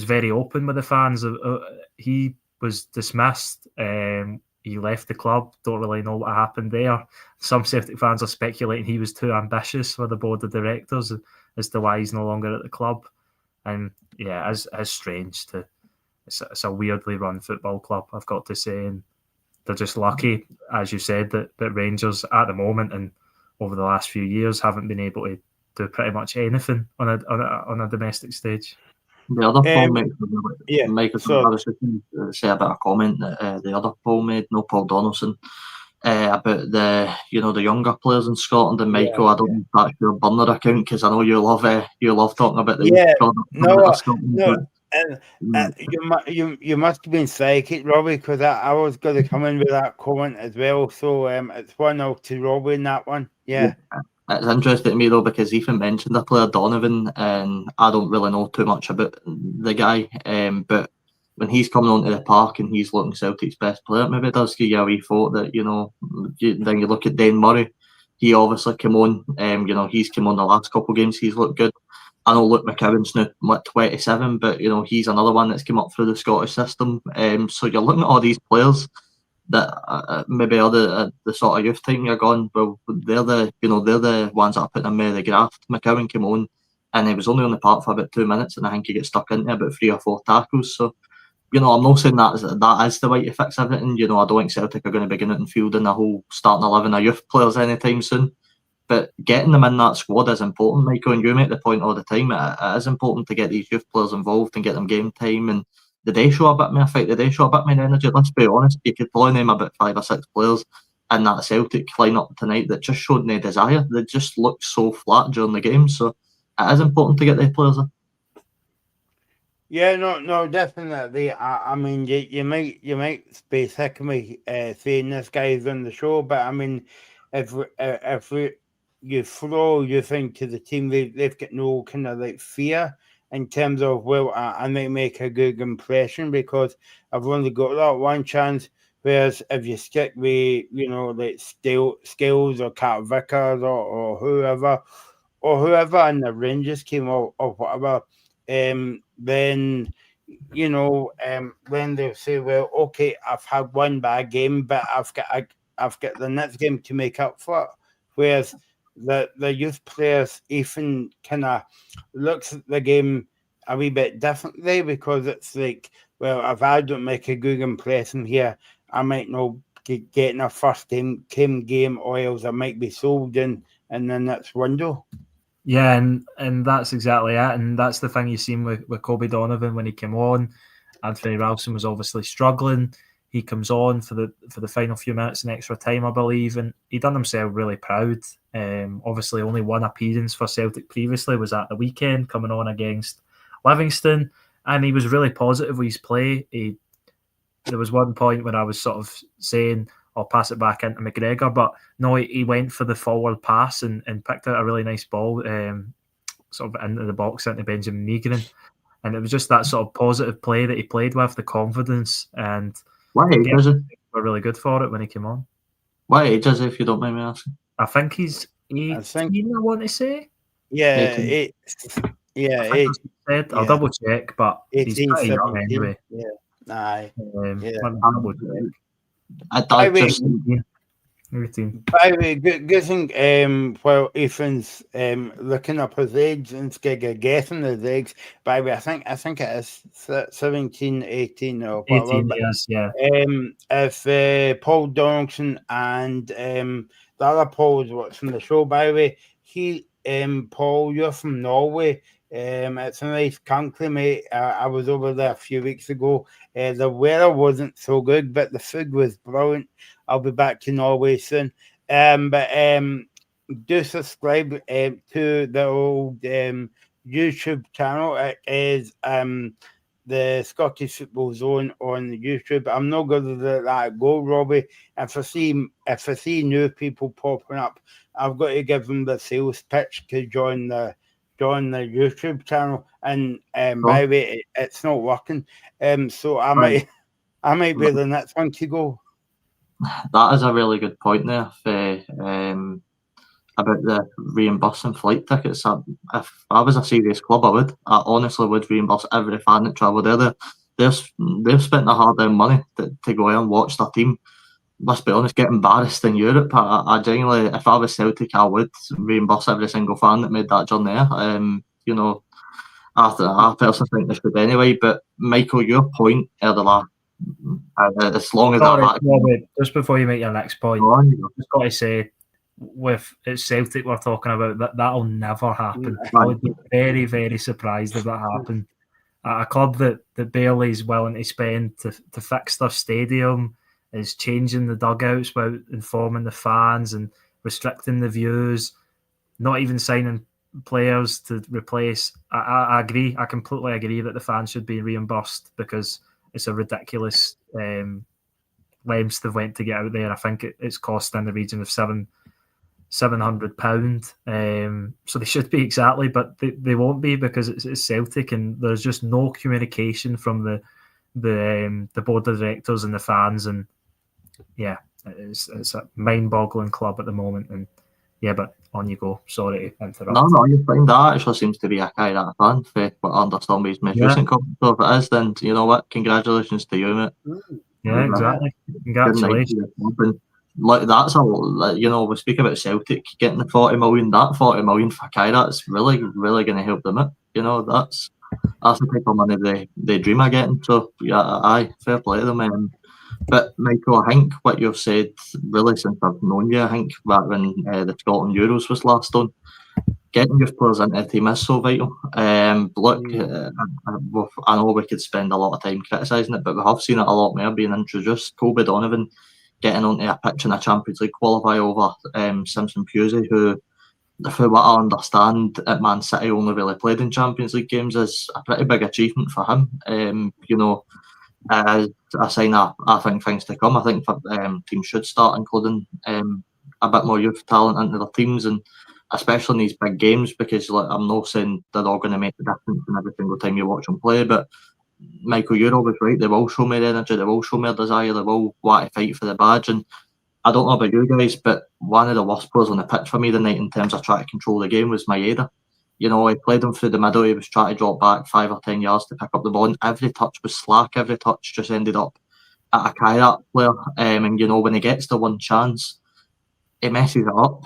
very open with the fans. He was dismissed. He left the club. Don't really know what happened there. Some Celtic fans are speculating he was too ambitious for the board of directors as to why he's no longer at the club. And yeah, it's strange. It's a weirdly run football club, I've got to say. And they're just lucky, as you said, that Rangers at the moment and over the last few years haven't been able to do pretty much anything on a domestic stage. The other Paul made, so I was just going to say about a comment that the other Paul made, no Paul Donaldson, about the younger players in Scotland. And Michael, I don't know if that's your burner account, because I know you love talking about the Scotland. You must have been psychic, Robbie, because I was going to come in with that comment as well. So it's 1-0 to Robbie in that one. Yeah. It's interesting to me though, because Ethan mentioned the player Donovan, and I don't really know too much about the guy. But when he's coming onto the park and he's looking Celtic's best player, maybe it does give you a wee thought that then you look at Dane Murray. He obviously came on. He's come on the last couple of games. He's looked good. I know Luke McCowan's now 27, but he's another one that's come up through the Scottish system. So you're looking at all these players that maybe are the sort of youth team. You're going, well, they're the ones that are putting them in the graft. McCowan came on, and he was only on the park for about 2 minutes, and I think he got stuck into about 3 or 4 tackles. So I'm not saying that is the way to fix everything. I don't think Celtic are going to be going out and fielding a whole starting 11 of youth players anytime soon. But getting them in that squad is important, Michael, and you make the point all the time. It is important to get these youth players involved and get them game time, and did they show a bit more fight? Did they show a bit more energy? Let's be honest, you could probably name about 5 or 6 players in that Celtic lineup tonight that just showed no desire. They just looked so flat during the game. So it is important to get their players in. Yeah, no, definitely. I mean, you might be sick of me saying this guy's on the show, but I mean, if you throw your thing to the team, they've got no kind of like fear in terms of, well, I might make a good impression because I've only got that one chance. Whereas if you stick with, like Scales or Cat Vickers or whoever in the Rangers team or whatever, then then they'll say, well, okay, I've had one bad game, but I've got the next game to make up for it. Whereas the youth players even kind of looks at the game a wee bit differently because it's like, well, if I don't make a good impression here, I might not get in a first game or else I might be sold in the next window. Yeah, and that's exactly it. And that's the thing you've seen with Kobe Donovan when he came on. Anthony Ralston was obviously struggling. He comes on for the final few minutes in extra time, I believe, and he done himself really proud. Obviously, only one appearance for Celtic previously was at the weekend, coming on against Livingston, and he was really positive with his play. There was one point when I was sort of saying, I'll pass it back into McGregor, but no, he went for the forward pass and picked out a really nice ball sort of into the box into Benjamin Negrin. And it was just that sort of positive play that he played with, the confidence, and what age is he? Were really good for it when he came on. What age is he, if you don't mind me asking? I think he's 18, I want to say. Yeah, 18. I'll double check, but 18, he's pretty young 17. anyway. Yeah, aye. Let me double check. By the 18. way, good thing, while Ethan's looking up his age and guessing his age, by the way, I think it is 17, 18 or whatever. 18 years, yeah. If Paul Donaldson and the other Paul's watching the show, by the way, Paul, you're from Norway. It's a nice country, mate. I was over there a few weeks ago. The weather wasn't so good, but the food was brilliant. I'll be back to Norway soon. But do subscribe to the old YouTube channel. It is the Scottish Football Zone on YouTube. I'm not going to let that go, Robbie. If I see new people popping up, I've got to give them the sales pitch to join the YouTube channel. And by the way, it's not working. So I might be the next one to go. That is a really good point there about the reimbursing flight tickets. If I was a serious club, I honestly would reimburse every fan that travelled there. They've spent the hard-earned money to go out and watch their team. Let's be honest, get embarrassed in Europe. I genuinely, if I was Celtic, I would reimburse every single fan that made that journey there. I personally think they should anyway. But Michael, your point earlier, as long as just before you make your next point, I've just got to say, with it's Celtic we're talking about, that'll never happen. I would be very, very surprised if that happened. A club that barely is willing to spend to fix their stadium, is changing the dugouts without informing the fans and restricting the views, not even signing players to replace. I agree. I completely agree that the fans should be reimbursed because it's a ridiculous lengths they've went to get out there. I think it's cost in the region of £700. So they should be exactly, but they won't be because it's Celtic and there's just no communication from the board of directors and the fans, and yeah, it's a mind-boggling club at the moment. And yeah, but on you go. Sorry to interrupt. No, you find that actually seems to be a Kairat fan for under somebody's most recent comment. So if it is, then you know what? Congratulations to you, mate. Yeah, exactly. Congratulations. Like that's we speak about Celtic getting the 40 million. That 40 million for Kairat is really, really going to help them out. That's the type of money they dream of getting. So yeah, aye, fair play to them. But Michael, I think what you've said really since I've known you, I think back when the Scotland Euros was last on, getting youth players into the team is so vital. Look, I know we could spend a lot of time criticising it, but we have seen it a lot more being introduced. Colby Donovan getting onto a pitch in a Champions League qualifier over Simpson Pusey, who, from what I understand, at Man City only really played in Champions League games, is a pretty big achievement for him. As a sign of, I think, things to come. I think teams should start including a bit more youth talent into their teams, and especially in these big games, because I'm not saying they're all going to make the difference in every single time you watch them play, but Michael, you're always right. They will show more energy, they will show more desire, they will want to fight for the badge. And I don't know about you guys, but one of the worst players on the pitch for me tonight in terms of trying to control the game was Maeda. He played him through the middle. He was trying to drop back 5 or 10 yards to pick up the ball, and every touch was slack. Every touch just ended up at a Kairat player. And when he gets the one chance, he messes it up.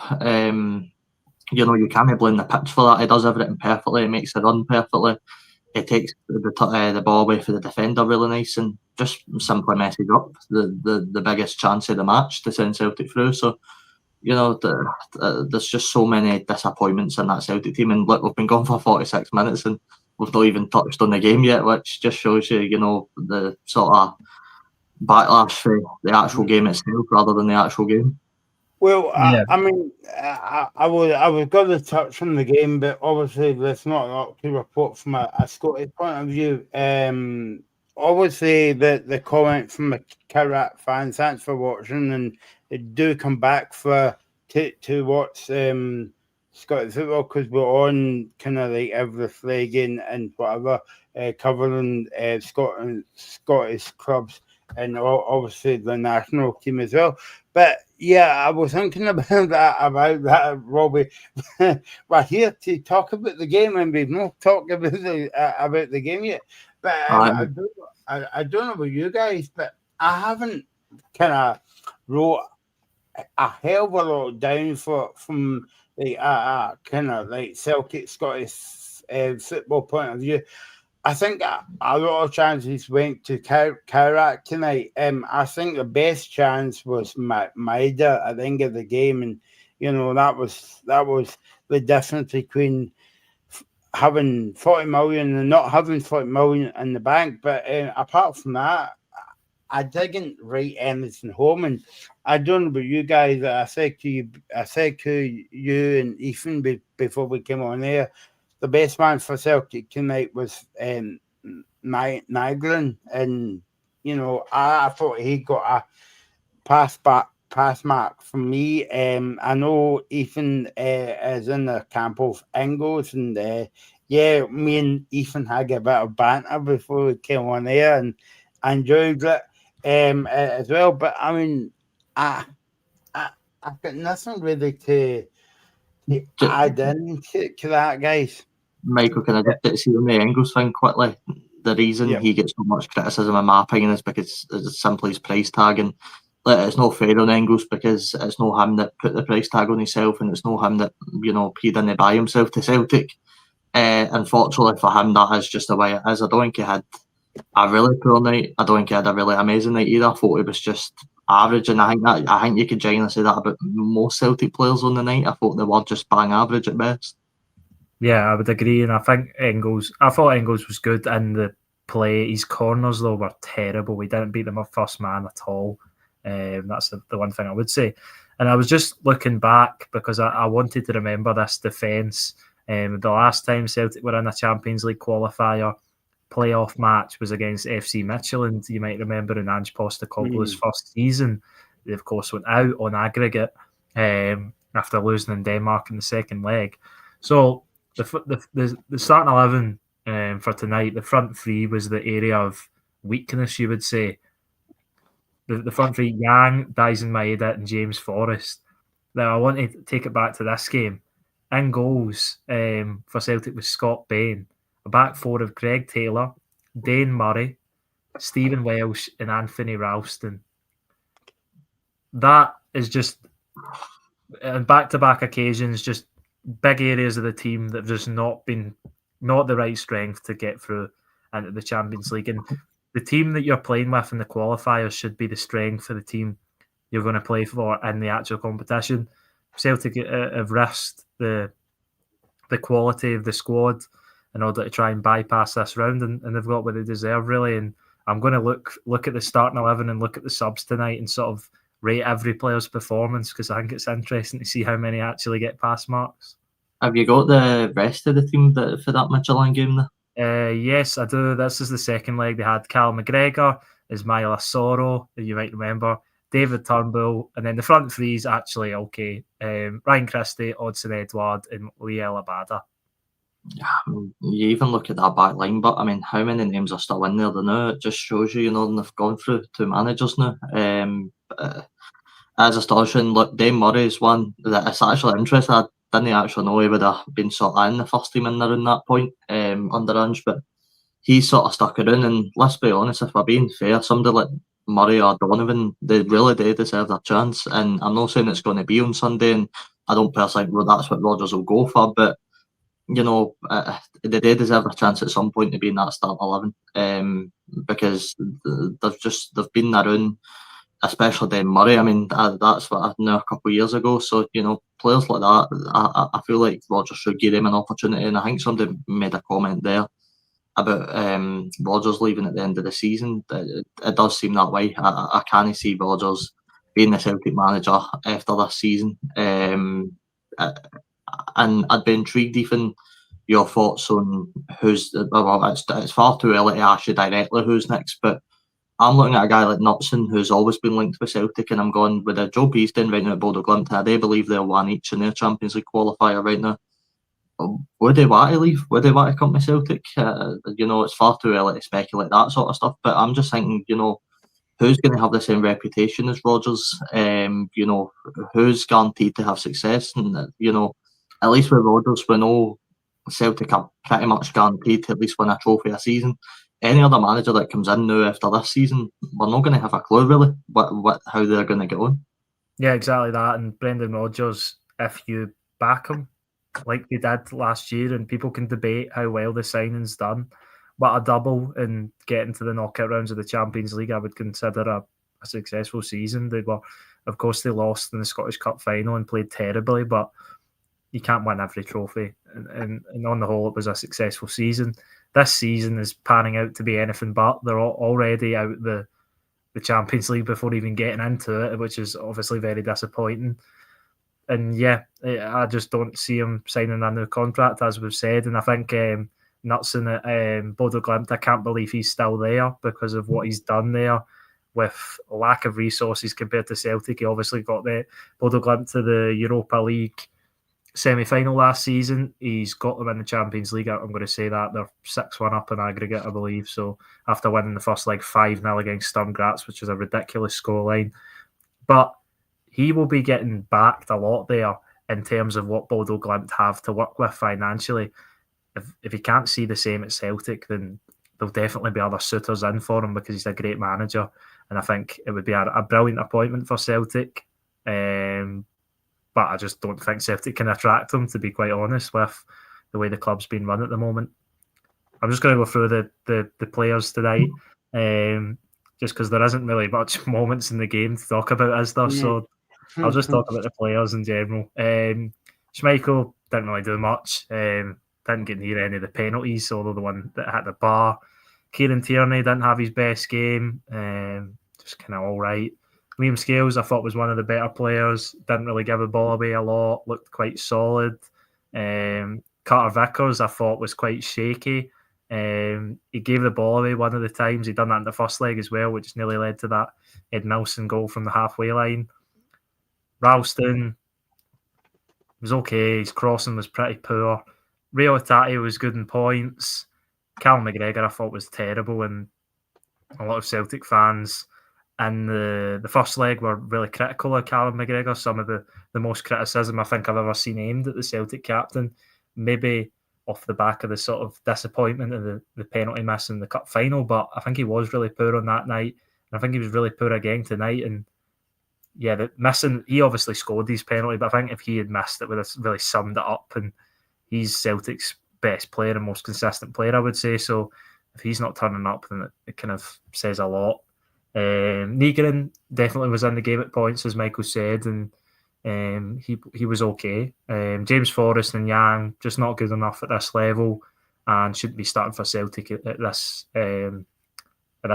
You can't blame the pitch for that. He does everything perfectly. He makes it run perfectly. He takes the ball away for the defender really nice, and just simply messes up the biggest chance of the match to send Celtic through. So, there's just so many disappointments in that Celtic team. And look, we've been gone for 46 minutes and we've not even touched on the game yet, which just shows you, the sort of backlash for the actual game itself rather than the actual game. Well, I mean, I was going to touch on the game, but obviously there's not a lot to report from a Scottish point of view. Obviously, the comment from the Kairat fans, thanks for watching, and do come back to watch Scottish football, because we're on kind of like every flagging and whatever, covering Scottish clubs, and obviously the national team as well. But yeah, I was thinking about that, Robbie. We're here to talk about the game, and we've not talked about the game yet. But I don't know about you guys, but I haven't kind of wrote a hell of a lot down from the kind of like Celtic Scottish football point of view. I think a lot of chances went to Kairat tonight. I think the best chance was Maeda at the end of the game, and that was the difference between having 40 million and not having 40 million in the bank. But apart from that, I didn't write anything home, and I don't know about you guys. I said to you and Ethan before we came on air, the best man for Celtic tonight was Nygren, and I thought he got a pass mark from me. I know Ethan is in the camp of Ingles, and me and Ethan had a bit of banter before we came on air, and I enjoyed it as well. But I mean, I've got nothing really to add in to that, guys. Michael, can I just see on the Engels thing quickly? The reason he gets so much criticism, in my opinion, is because it's simply his price tag, and it's not fair on Engels because it's not him that put the price tag on himself, and it's not him that he didn't buy himself to Celtic. Unfortunately for him, that is just the way it is. I don't think he had a really poor night. I don't think he had a really amazing night either. I thought he was just average, and I think you could genuinely say that about most Celtic players on the night. I thought they were just bang average at best. Yeah, I would agree, and I thought Engels was good in the play. His corners, though, were terrible. We didn't beat them up first man at all. That's the one thing I would say. And I was just looking back because I wanted to remember this defence. The last time Celtic were in a Champions League qualifier playoff match was against FC Midtjylland, you might remember, in Ange Postecoglou's first season. They, of course, went out on aggregate after losing in Denmark in the second leg. So the starting 11 for tonight, the front three was the area of weakness, you would say. The front three, Yang, Dyson Maeda and James Forrest. Now, I want to take it back to this game. In goals for Celtic was Scott Bain. A back four of Greg Taylor, Dane Murray, Stephen Welsh and Anthony Ralston. That is just, on back-to-back occasions, just big areas of the team that have just not the right strength to get through into the Champions League. And the team that you're playing with in the qualifiers should be the strength for the team you're going to play for in the actual competition. Celtic have risked the the quality of the squad in order to try and bypass this round, and they've got what they deserve, really. And I'm going to look at the starting 11 and look at the subs tonight and sort of rate every player's performance, because I think it's interesting to see how many actually get pass marks. Have you got the rest of the team for that Midtjylland game there? Yes, I do. This is the second leg. They had Cal McGregor, Ismail Assoro, you might remember, David Turnbull, and then the front three is actually okay. Ryan Christie, Odsonne Edouard, and Liel Abada. Yeah, I mean, you even look at that back line, but I mean, how many names are still in there now? It just shows you, and they've gone through 2 managers now. As astonishing. Look, Dave Murray is one that it's actually interesting. I didn't actually know he would have been sort of in the first team in around that point under Ange, but he sort of stuck around. And let's be honest, if we're being fair, somebody like Murray or Donovan, they really do deserve their chance. And I'm not saying it's going to be on Sunday, and I don't personally think that's what Rodgers will go for, but they do deserve a chance at some point to be in that start 11, because they've been around, especially Dan Murray. I mean, that's what I knew a couple of years ago. So, players like that, I feel like Rodgers should give them an opportunity. And I think somebody made a comment there about Rodgers leaving at the end of the season. It does seem that way. I can't see Rodgers being the Celtic manager after this season. And I'd be intrigued even your thoughts on who's. Well, it's far too early to ask you directly who's next, but I'm looking at a guy like Knutson, who's always been linked with Celtic, and I'm going with a Joe Beeston right now at Bodo Glimt. I do believe they're one each in their Champions League qualifier right now. Would they want to leave? Would they want to come to Celtic? It's far too early to speculate that sort of stuff, but I'm just thinking, who's going to have the same reputation as Rodgers? Who's guaranteed to have success? And, at least with Rodgers, we know Celtic are pretty much guaranteed to at least win a trophy a season. Any other manager that comes in now after this season, we're not going to have a clue really how they're going to get on. Yeah, exactly that. And Brendan Rodgers, if you back him like they did last year, and people can debate how well the signing's done, but a double and getting to the knockout rounds of the Champions League, I would consider a successful season. Of course, they lost in the Scottish Cup final and played terribly, but you can't win every trophy. And on the whole, it was a successful season. This season is panning out to be anything but. They're already out the Champions League before even getting into it, which is obviously very disappointing. And yeah, I just don't see him signing a new contract, as we've said. And I think Knutson at Bodo Glimt, I can't believe he's still there because of what he's done there with lack of resources compared to Celtic. He obviously got the Bodo Glimt to the Europa League semi-final last season. He's got them in the Champions League. I'm going to say that they're 6-1 up in aggregate, I believe. So after winning the first leg 5-0 against Sturm Graz, which is a ridiculous scoreline. But he will be getting backed a lot there in terms of what Bodo Glimt have to work with financially. If he can't see the same at Celtic, then there'll definitely be other suitors in for him because he's a great manager. And I think it would be a brilliant appointment for Celtic. But I just don't think Celtic can attract him, to be quite honest, with the way the club's been run at the moment. I'm just going to go through the players tonight, just because there isn't really much moments in the game to talk about, is there? So I'll just talk about the players in general. Schmeichel didn't really do much. Didn't get near any of the penalties, although the one that hit the bar. Kieran Tierney didn't have his best game. Just kind of all right. Liam Scales, I thought, was one of the better players. Didn't really give the ball away a lot. Looked quite solid. Carter Vickers, I thought, was quite shaky. He gave the ball away one of the times. He done that in the first leg as well, which nearly led to that Ed Milson goal from the halfway line. Ralston was okay. His crossing was pretty poor. Rio Hatate was good in points. Callum McGregor, I thought, was terrible, and a lot of Celtic fans in the first leg were really critical of Callum McGregor. Some of the most criticism I think I've ever seen aimed at the Celtic captain, maybe off the back of the sort of disappointment of the penalty miss in the cup final, but I think he was really poor on that night, and I think he was really poor again tonight. And yeah, the missing, he obviously scored these penalty, but I think if he had missed, it would have really summed it up. And he's Celtic's best player and most consistent player, I would say. So if he's not turning up, then it kind of says a lot. Nygren definitely was in the game at points, as Michael said, and he was okay. James Forrest and Yang just not good enough at this level, and shouldn't be starting for Celtic at this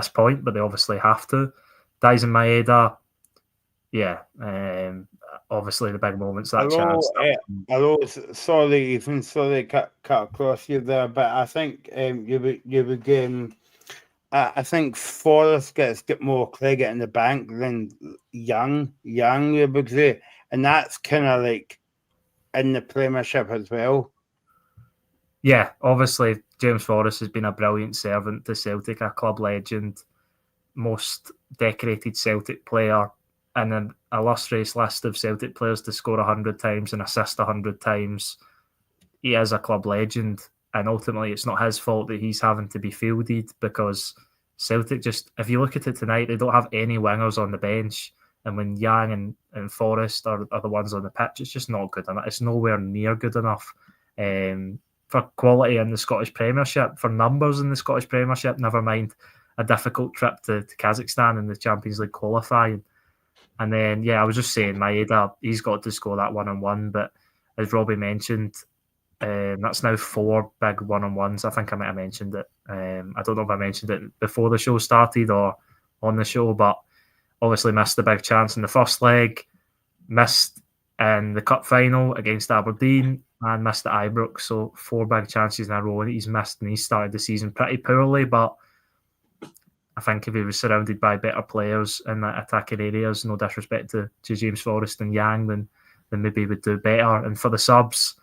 point. But they obviously have to. Daisen Maeda, yeah. Obviously the big moments that chance. Hello, sorry, Ethan, sorry, cut across you there, but I think you would get. I think Forrest gets more credit in the bank than Young you would say, and that's kind of like in the Premiership as well. Yeah, obviously James Forrest has been a brilliant servant to Celtic, a club legend, most decorated Celtic player, and an illustrious list of Celtic players to score 100 times and assist 100 times. He is a club legend, and ultimately it's not his fault that he's having to be fielded, because Celtic just, if you look at it tonight, they don't have any wingers on the bench, and when Yang and Forrest are the ones on the pitch, it's just not good enough. It's nowhere near good enough for quality in the Scottish Premiership, for numbers in the Scottish Premiership, never mind a difficult trip to Kazakhstan in the Champions League qualifying. And then, yeah, I was just saying, Maeda, he's got to score that one-on-one, but as Robbie mentioned, that's now 4 big one-on-ones. I think I might have mentioned it. I don't know if I mentioned it before the show started or on the show, but obviously missed the big chance in the first leg, missed in the cup final against Aberdeen, and missed at Ibrox. So 4 big chances in a row that he's missed, and he started the season pretty poorly, but I think if he was surrounded by better players in the attacking areas, no disrespect to James Forrest and Yang, then maybe he would do better. And for the subs,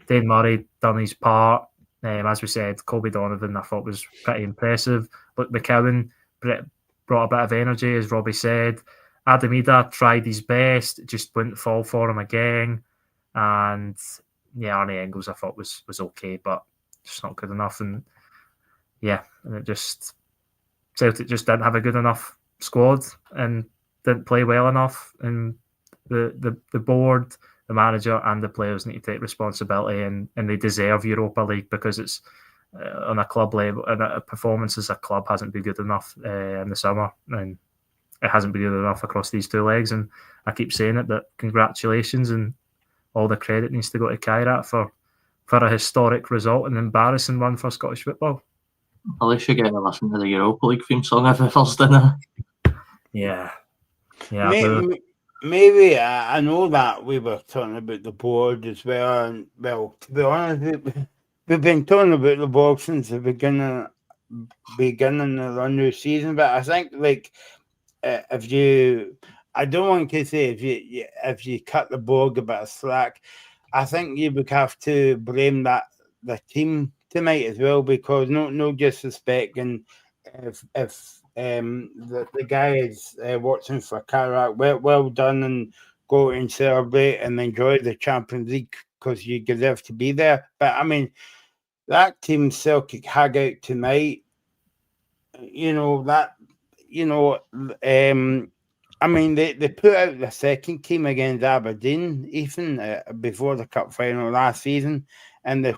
Dane Murray done his part. As we said, Colby Donovan I thought was pretty impressive. Luke McCowan brought a bit of energy, as Robbie said. Adam Ida tried his best, it just wouldn't fall for him again. And yeah, Arnie Engels I thought was okay, but just not good enough. And yeah, and it just, Celtic just didn't have a good enough squad and didn't play well enough. And the board, the manager and the players need to take responsibility, and they deserve Europa League, because it's on a club level, and a performance as a club hasn't been good enough in the summer, and it hasn't been good enough across these 2 legs. And I keep saying it, but congratulations, and all the credit needs to go to Kairat for a historic result, an embarrassing one for Scottish football. At least you're getting to listen to the Europa League theme song every Thursday now. Yeah. Maybe I know that we were talking about the board as well, and well, to be honest, we've been talking about the board since the beginning of the new season. But I think, like, I don't want to say if you cut the board a bit of slack, I think you would have to blame the team tonight as well, because no disrespect, and if the guy is watching for Kairat, well done, and go and celebrate and enjoy the Champions League, because you deserve to be there. But I mean, that team Celtic hag out tonight, I mean, they put out the second team against Aberdeen, Ethan, before the cup final last season, and they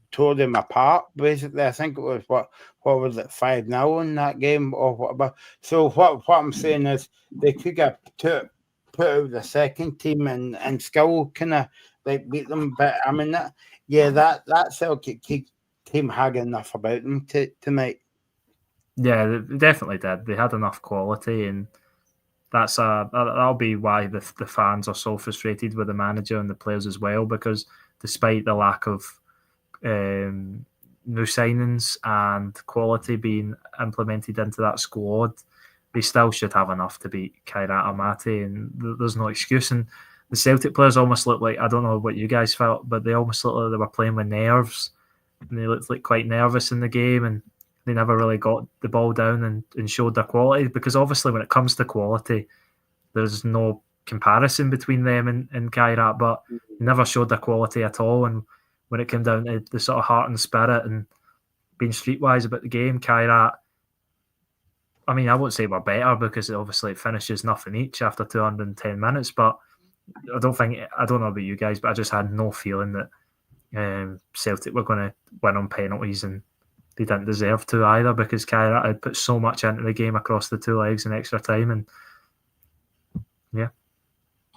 tore them apart, basically. I think it was, what was it, 5-0 in that game or whatever. So what I'm saying is, they could have put out the second team and still kind of like beat them. But I mean, that Celtic team had enough about them tonight. Yeah, they definitely did. They had enough quality, and that'll be why the fans are so frustrated with the manager and the players as well, because despite the lack of new signings and quality being implemented into that squad, they still should have enough to beat Kairat Almaty, and there's no excuse. And the Celtic players almost look like, I don't know what you guys felt, but they almost looked like they were playing with nerves, and they looked like quite nervous in the game, and they never really got the ball down and showed their quality, because obviously when it comes to quality, there's no comparison between them and Kairat, but they never showed their quality at all. And when it came down to the sort of heart and spirit and being streetwise about the game, Kairat, I mean, I won't say we're better, because obviously it finishes nothing each after 210 minutes, but I don't know about you guys, but I just had no feeling that Celtic were going to win on penalties, and they didn't deserve to either, because Kairat had put so much into the game across the 2 legs in extra time. And yeah.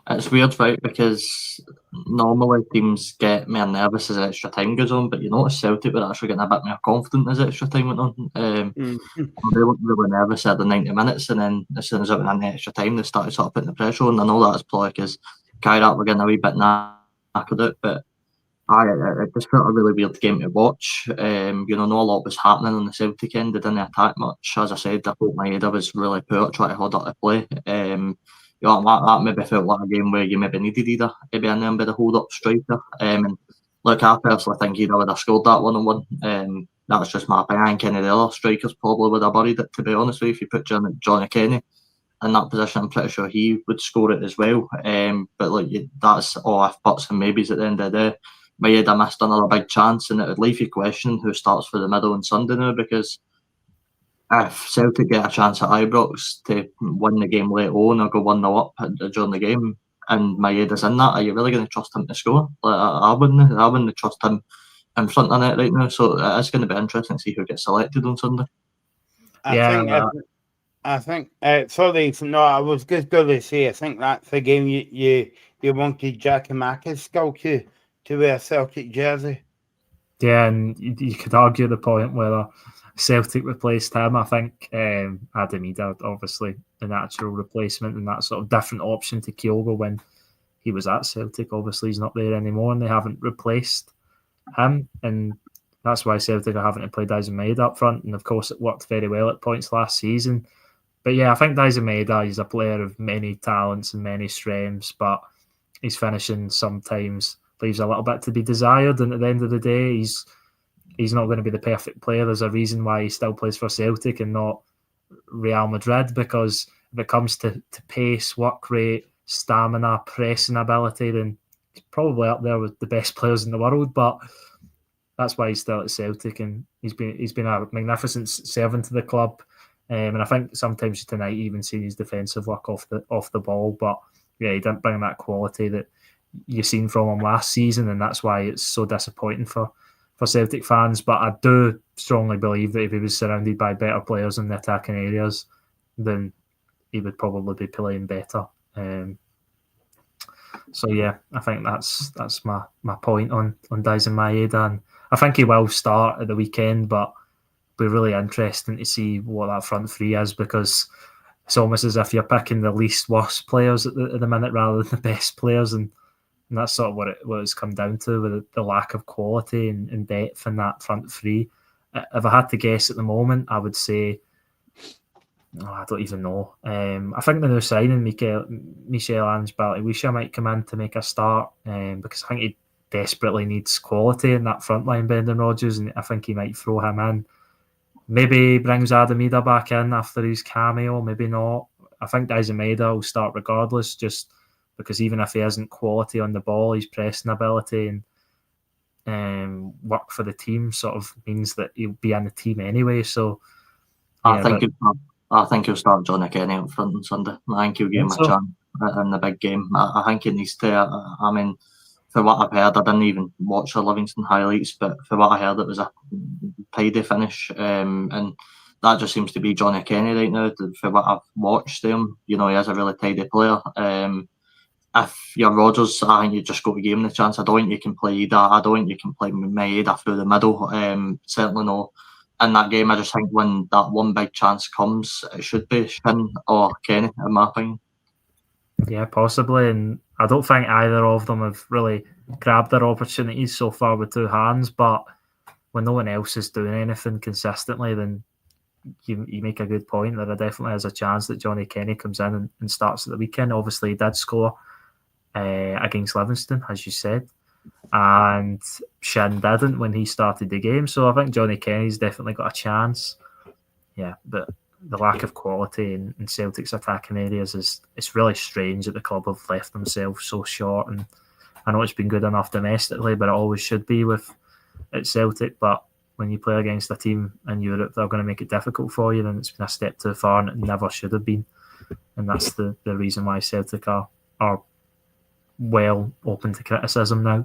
It's weird, right? Because normally teams get more nervous as extra time goes on, but you notice Celtic were actually getting a bit more confident as extra time went on. They weren't really nervous at the 90 minutes, and then as soon as it went in the extra time, they started sort of putting the pressure on. I know that's probably because Kairat were getting a wee bit knackered out, but it just felt a really weird game to watch. Not a lot was happening on the Celtic end. They didn't attack much. As I said, I thought Maeda was really poor trying to hold up the play. That maybe felt like a game where you maybe needed either to be in there and be the hold up striker. And look, I personally think either would have scored that 1-on-1. That's just my opinion. I think any of the other strikers probably would have buried it, to be honest with you. If you put Johnny Kenny in that position, I'm pretty sure he would score it as well. But look, that's all if buts and maybes at the end of the day. Maeda missed another big chance, and it would leave you questioning who starts for the middle on Sunday now, because if Celtic get a chance at Ibrox to win the game late on or go 1-0 up during the game, and Maeda's in that, are you really going to trust him to score? I wouldn't trust him in front of net right now, so it's going to be interesting to see who gets selected on Sunday. I think sorry, no, I was just going to say, I think that's the game you wanted Giakoumakis still to wear a Celtic jersey. Yeah, and you could argue the point whether Celtic replaced him. I think Adam Ida, obviously, the natural replacement and that sort of different option to Kyogo when he was at Celtic. Obviously, he's not there anymore, and they haven't replaced him, and that's why Celtic are having to play Daizen Maeda up front. And of course, it worked very well at points last season. But yeah, I think Daizen Maeda is a player of many talents and many strengths, but his finishing sometimes leaves a little bit to be desired. And at the end of the day, he's not going to be the perfect player. There's a reason why he still plays for Celtic and not Real Madrid, because if it comes to pace, work rate, stamina, pressing ability, then he's probably up there with the best players in the world. But that's why he's still at Celtic, and he's been a magnificent servant to the club. And I think sometimes tonight you even see his defensive work off the ball, but yeah, he didn't bring that quality that you've seen from him last season, and that's why it's so disappointing for Celtic fans. But I do strongly believe that if he was surrounded by better players in the attacking areas, then he would probably be playing better. So yeah, I think that's my point on Daizen Maeda, and I think he will start at the weekend, but it'll be really interesting to see what that front three is, because it's almost as if you're picking the least worst players at the minute rather than the best players, and that's sort of what it's come down to, with the lack of quality and depth in that front three. If I had to guess at the moment, I would say, I don't even know. I think the new signing, Michel Ange-Balikwisha, might come in to make a start, because I think he desperately needs quality in that front line, Brendan Rodgers, and I think he might throw him in. Maybe brings Adam Ida back in after his cameo, maybe not. I think Daizen Maeda will start regardless, just because even if he hasn't quality on the ball, his pressing ability and work for the team sort of means that he'll be in the team anyway. So I think he'll start Johnny Kenny up front on Sunday. I think he'll give him a chance in the big game. I think he needs to. I mean, for what I've heard, I didn't even watch the Livingston highlights, but for what I heard, it was a tidy finish, and that just seems to be Johnny Kenny right now. For what I've watched him, he is a really tidy player. If you're Rodgers, I think you just got to give him the chance. I don't think you can play Ida. I don't think you can play Maeda through the middle. Certainly no. In that game, I just think when that one big chance comes, it should be Shin or Kenny, in my opinion. Yeah, possibly. And I don't think either of them have really grabbed their opportunities so far with two hands. But when no one else is doing anything consistently, then you make a good point that there definitely has a chance that Johnny Kenny comes in and starts at the weekend. Obviously, he did score against Livingston, as you said, and Shin didn't when he started the game. So I think Johnny Kenny's definitely got a chance. Yeah, but the lack of quality in Celtic's attacking areas it's really strange that the club have left themselves so short. And I know it's been good enough domestically, but it always should be at Celtic. But when you play against a team in Europe, they're going to make it difficult for you, then it's been a step too far, and it never should have been. And that's the reason why Celtic are well open to criticism now.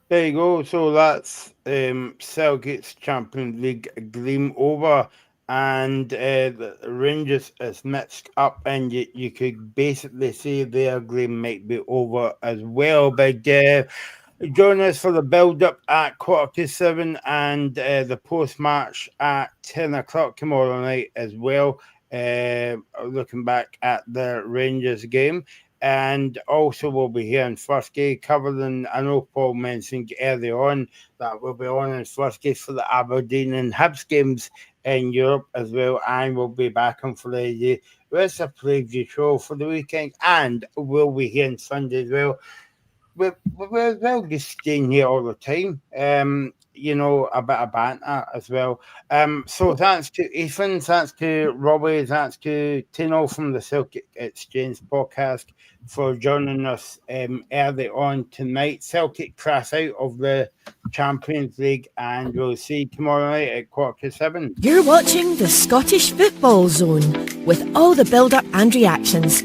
There you go. So that's Celtic's Champions League dream over. and the Rangers is mixed up, and you could basically say their game might be over as well. But join us for the build-up at 7:15 and the post-match at 10 o'clock tomorrow night as well. Looking back at the Rangers game. And also we'll be here in Firstgate covering, I know Paul mentioned early on that we'll be on in Firstgate for the Aberdeen and Hibs games in Europe as well. And we'll be back on Friday with a preview show for the weekend. And we'll be here on Sunday as well. We're just staying here all the time. A bit of banter as well. So thanks to Ethan, thanks to Robbie, thanks to Tino from the Celtic Exchange podcast for joining us early on tonight. Celtic crash out of the Champions League, and we'll see you tomorrow night at 7:15. You're watching the Scottish Football Zone with all the build-up and reactions.